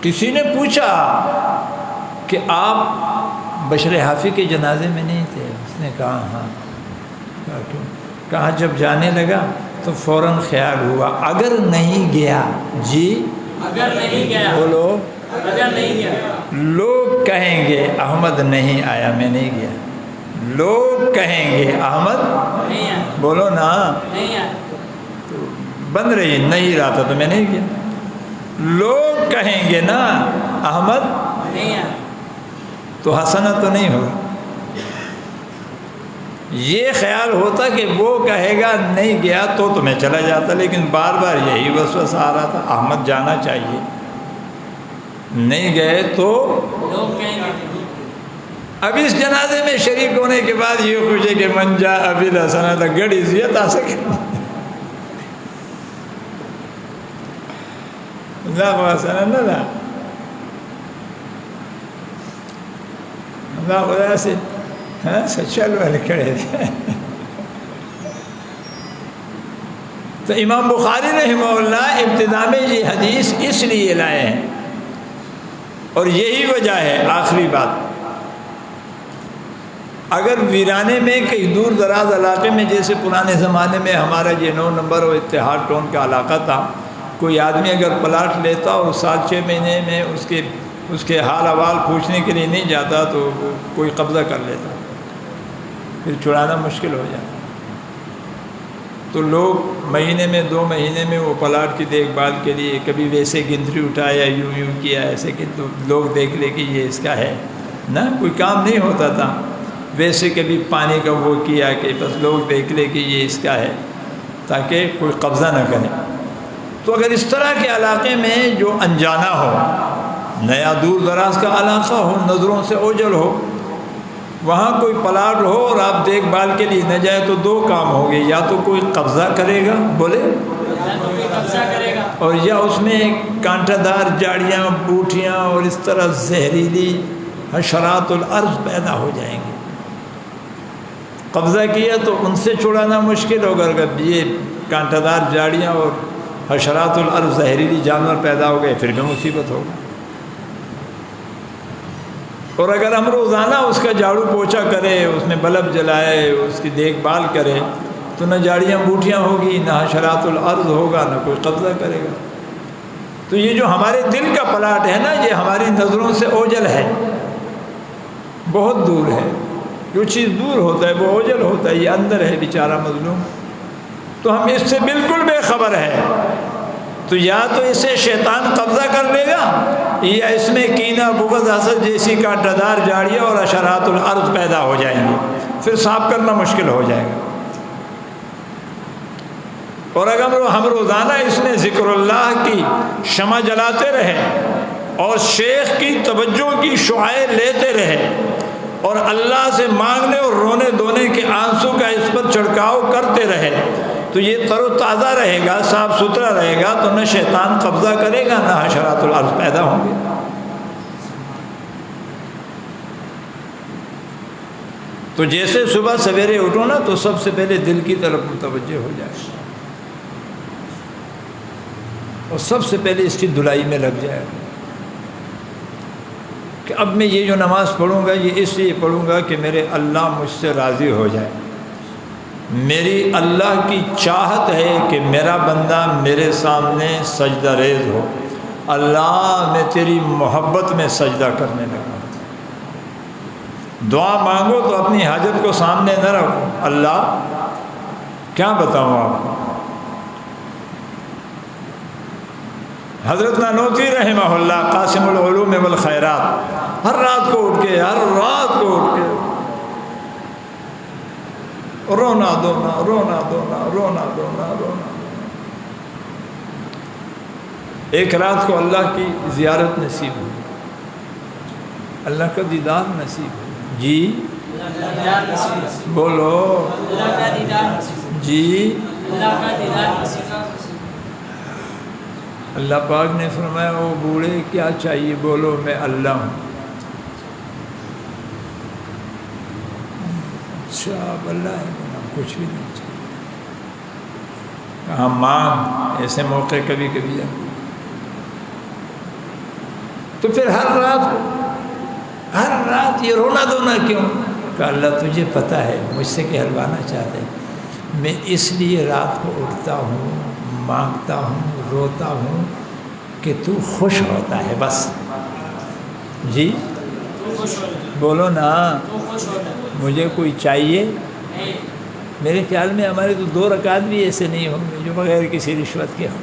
کسی نے پوچھا کہ آپ بشر حافی کے جنازے میں نہیں تھے؟ اس نے کہا ہاں۔ کہا کیوں؟ کہا جب جانے لگا تو فوراً خیال ہوا اگر نہیں گیا، جی اگر نہیں گیا، بولو، اگر نہیں گیا، لوگ کہیں گے احمد نہیں آیا، میں نہیں گیا۔ لوگ کہیں گے احمد نہیں آیا، بولو نا، نہیں آیا، بن رہی نہیں رہا تھا تو میں نہیں گیا۔ لوگ کہیں گے نا احمد نہیں آیا، تو حسنہ تو نہیں ہوگا۔ یہ خیال ہوتا کہ وہ کہے گا نہیں گیا تو میں چلا جاتا، لیکن بار بار یہی وسوسہ آ رہا تھا احمد جانا چاہیے، نہیں گئے تو لوگ کہیں گے۔ اب اس جنازے میں شریک ہونے کے بعد یہ خوشی کہ من جاء بالحسنۃ گڑ عزت آ سکے۔ اللہ خدا سے سچل والے کھڑے تھے۔ تو امام بخاری رحمہ اللہ ابتدا میں یہ حدیث اس لیے لائے ہیں، اور یہی وجہ ہے۔ آخری بات، اگر ویرانے میں کئی دور دراز علاقے میں، جیسے پرانے زمانے میں ہمارا یہ 9 نمبر اور اتحاد ٹون کا علاقہ تھا، کوئی آدمی اگر پلاٹ لیتا اور 7-6 مہینے میں اس کے حال احوال پوچھنے کے لیے نہیں جاتا تو کوئی قبضہ کر لیتا، پھر چھڑانا مشکل ہو جاتا۔ تو لوگ مہینے میں 2 مہینے میں وہ پلاٹ کی دیکھ بھال کے لیے کبھی ویسے گنتری اٹھایا، یوں کیا ایسے کہ لوگ دیکھ لے کہ یہ اس کا ہے نا، کوئی کام نہیں ہوتا تھا۔ ویسے کبھی پانی کا وہ کیا کہ بس لوگ دیکھ لے کہ یہ اس کا ہے، تاکہ کوئی قبضہ نہ کرے۔ تو اگر اس طرح کے علاقے میں جو انجانا ہو، نیا دور دراز کا علاقہ ہو، نظروں سے اوجھل ہو، وہاں کوئی پلاٹ ہو اور آپ دیکھ بھال کے لیے نہ جائے تو 2 کام ہو گئے، یا تو کوئی قبضہ کرے گا، بولے، یا تو کوئی قبضہ کرے گا، اور یا اس میں کانٹا دار جاڑیاں، بوٹیاں اور اس طرح زہریلی حشرات الارض پیدا ہو جائیں گے۔ قبضہ کیا تو ان سے چھڑانا مشکل ہوگا، اگر یہ کانٹا دار جاڑیاں اور حشرات الارض زہریلی جانور پیدا ہو گئے پھر بھی مصیبت ہوگا۔ اور اگر ہم روزانہ اس کا جھاڑو پوچھا کرے، اس میں بلب جلائے، اس کی دیکھ بھال کرے، تو نہ جاڑیاں بوٹیاں ہوگی، نہ حشرات الارض ہوگا، نہ کوئی قبضہ کرے گا۔ تو یہ جو ہمارے دل کا پلاٹ ہے نا، یہ ہماری نظروں سے اوجھل ہے، بہت دور ہے۔ جو چیز دور ہوتا ہے وہ اوجھل ہوتا ہے، یہ اندر ہے بیچارہ مظلوم، تو ہم اس سے بالکل بے خبر ہے۔ تو یا تو اسے شیطان قبضہ کر لے گا، یا اس میں کینہ، بغض، حسد جیسی کاٹدار جاڑیاں اور حشرات الارض پیدا ہو جائیں گی، پھر صاف کرنا مشکل ہو جائے گا۔ اور اگر ہم روزانہ اس میں ذکر اللہ کی شمع جلاتے رہیں اور شیخ کی توجہ کی شعاعیں لیتے رہیں اور اللہ سے مانگنے اور رونے دھونے کے آنسو کا اس پر چھڑکاؤ کرتے رہے، تو یہ تر و تازہ رہے گا، صاف ستھرا رہے گا، تو نہ شیطان قبضہ کرے گا، نہ حشرات الارض پیدا ہوں گے۔ تو جیسے صبح سویرے اٹھو نا، تو سب سے پہلے دل کی طرف متوجہ ہو جائے اور سب سے پہلے اس کی دھلائی میں لگ جائے کہ اب میں یہ جو نماز پڑھوں گا یہ اس لیے پڑھوں گا کہ میرے اللہ مجھ سے راضی ہو جائے، میری اللہ کی چاہت ہے کہ میرا بندہ میرے سامنے سجدہ ریز ہو، اللہ میں تیری محبت میں سجدہ کرنے لگا۔ دعا مانگو تو اپنی حاجت کو سامنے نہ رکھو، اللہ کیا بتاؤں آپ کو۔ حضرت نانوتوی رحمہ اللہ قاسم العلوم والخیرات ہر رات کو اٹھ کے رونا دھونا رونا دھونا رونا دھونا رونا۔ ایک رات کو اللہ کی زیارت نصیب ہوئی، اللہ کا دیدار نصیب ہوئی۔ جی بولو جی، اللہ پاک نے فرمایا او بوڑھے کیا چاہیے، بولو میں اللہ ہوں۔ اچھا اب اللہ ہے، کچھ بھی نہیں چاہیے، کہاں مانگ، ایسے موقع کبھی کبھی ہے۔ تو پھر ہر رات یہ رونا دھونا کیوں؟ کہ اللہ تجھے پتہ ہے مجھ سے کہلوانا چاہتے ہیں، میں اس لیے رات کو اٹھتا ہوں، مانگتا ہوں، روتا ہوں کہ تو خوش ہوتا ہے بس۔ جی بولو نا، مجھے کوئی چاہیے؟ میرے خیال میں ہمارے تو 2 رکعت بھی ایسے نہیں ہوں گے جو بغیر کسی رشوت کے ہوں۔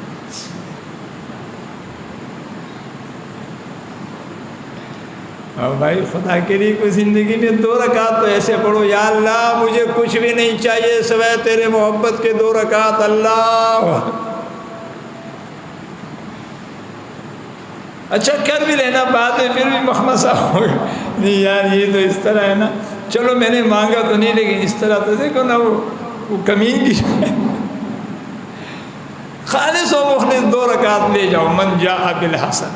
اور بھائی خدا کے لیے کوئی زندگی میں 2 رکعت تو ایسے پڑھو، یا اللہ مجھے کچھ بھی نہیں چاہیے سوائے تیرے محبت کے 2 رکعت، اللہ۔ اچھا کر بھی لینا، بعد میں پھر بھی مخمصہ ہوگا، نہیں یار یہ تو اس طرح ہے نا، چلو میں نے مانگا تو نہیں لیکن اس طرح تو دیکھو نا وہ کمین کی خالص و مخلص 2 رکعت لے جاؤ، من جاء بالحسن،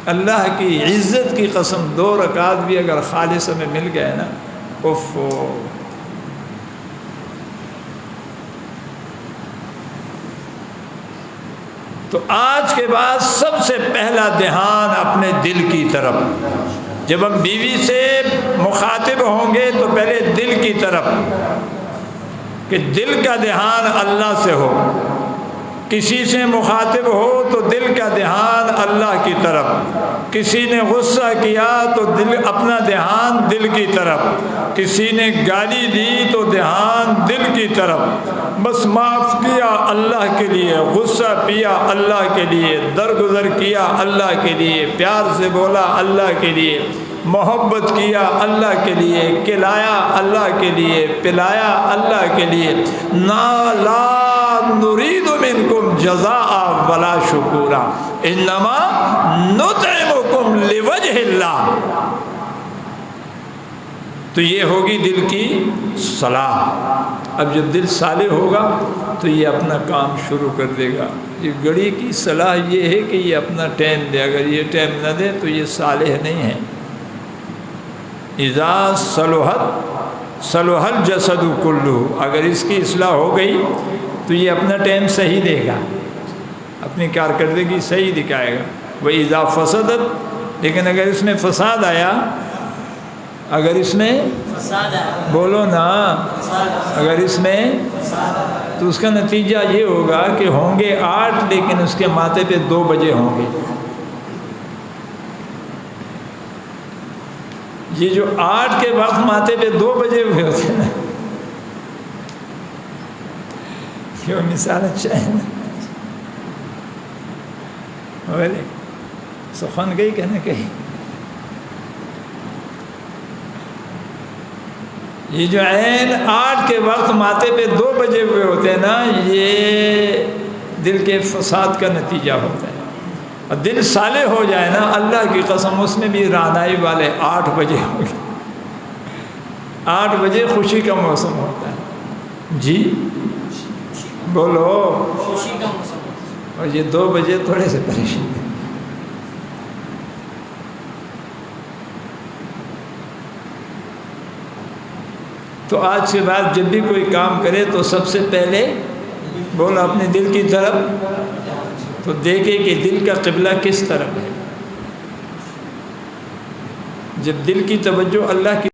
اللہ کی عزت کی قسم 2 رکعت بھی اگر خالص میں مل گئے نا، اف۔ تو آج کے بعد سب سے پہلا دھیان اپنے دل کی طرف، جب ہم بیوی سے مخاطب ہوں گے تو پہلے دل کی طرف، کہ دل کا دھیان اللہ سے ہو، کسی سے مخاطب ہو تو دل کا دھیان اللہ کی طرف، کسی نے غصہ کیا تو اپنا دھیان دل کی طرف، کسی نے گالی دی تو دھیان دل کی طرف، بس معاف کیا اللہ کے لیے، غصہ پیا اللہ کے لیے، درگزر کیا اللہ کے لیے، پیار سے بولا اللہ کے لیے، محبت کیا اللہ کے لیے، کھلایا اللہ کے لیے، پلایا اللہ کے لیے، لا نريد منكم جزاء ولا شکورا انما نطعمكم لوجه اللہ۔ تو یہ ہوگی دل کی صلاح۔ اب جب دل صالح ہوگا تو یہ اپنا کام شروع کر دے گا۔ یہ گھڑی کی صلاح یہ ہے کہ یہ اپنا ٹائم دے، اگر یہ ٹائم نہ دے تو یہ صالح نہیں ہے۔ اذا صلحت صلح الجسد کلہ، اگر اس کی اصلاح ہو گئی تو یہ اپنا ٹائم صحیح دے گا، اپنی کارکردگی صحیح دکھائے گا۔ وہ اذا فسدت، لیکن اگر اس میں فساد آیا، اگر اس میں فساد ہے، بولو نا، فساد ہے، اگر اس میں تو اس کا نتیجہ یہ ہوگا کہ ہوں گے 8 لیکن اس کے ماتھے پہ 2 بجے ہوں گے۔ یہ جو 8 کے وقت ماتھے پہ 2 بجے ہوئے ہوتے ہیں نا، یہ مثال اچھا ہے نا، بولے سخن گئی کہنا کہیں۔ یہ جو عین 8 کے وقت ماتھے پہ 2 بجے ہوئے ہوتے ہیں نا، یہ دل کے فساد کا نتیجہ ہوتا ہے۔ اور دل صالح ہو جائے نا، اللہ کی قسم اس میں بھی رعنائی والے 8 بجے ہوں گے۔ 8 بجے خوشی کا موسم ہوتا ہے، جی بولو، خوشی کا موسم، اور یہ 2 بجے تھوڑے سے پریشان ہیں۔ تو آج کے بعد جب بھی کوئی کام کرے تو سب سے پہلے بولو اپنے دل کی طرف، تو دیکھے کہ دل کا قبلہ کس طرف ہے۔ جب دل کی توجہ اللہ کی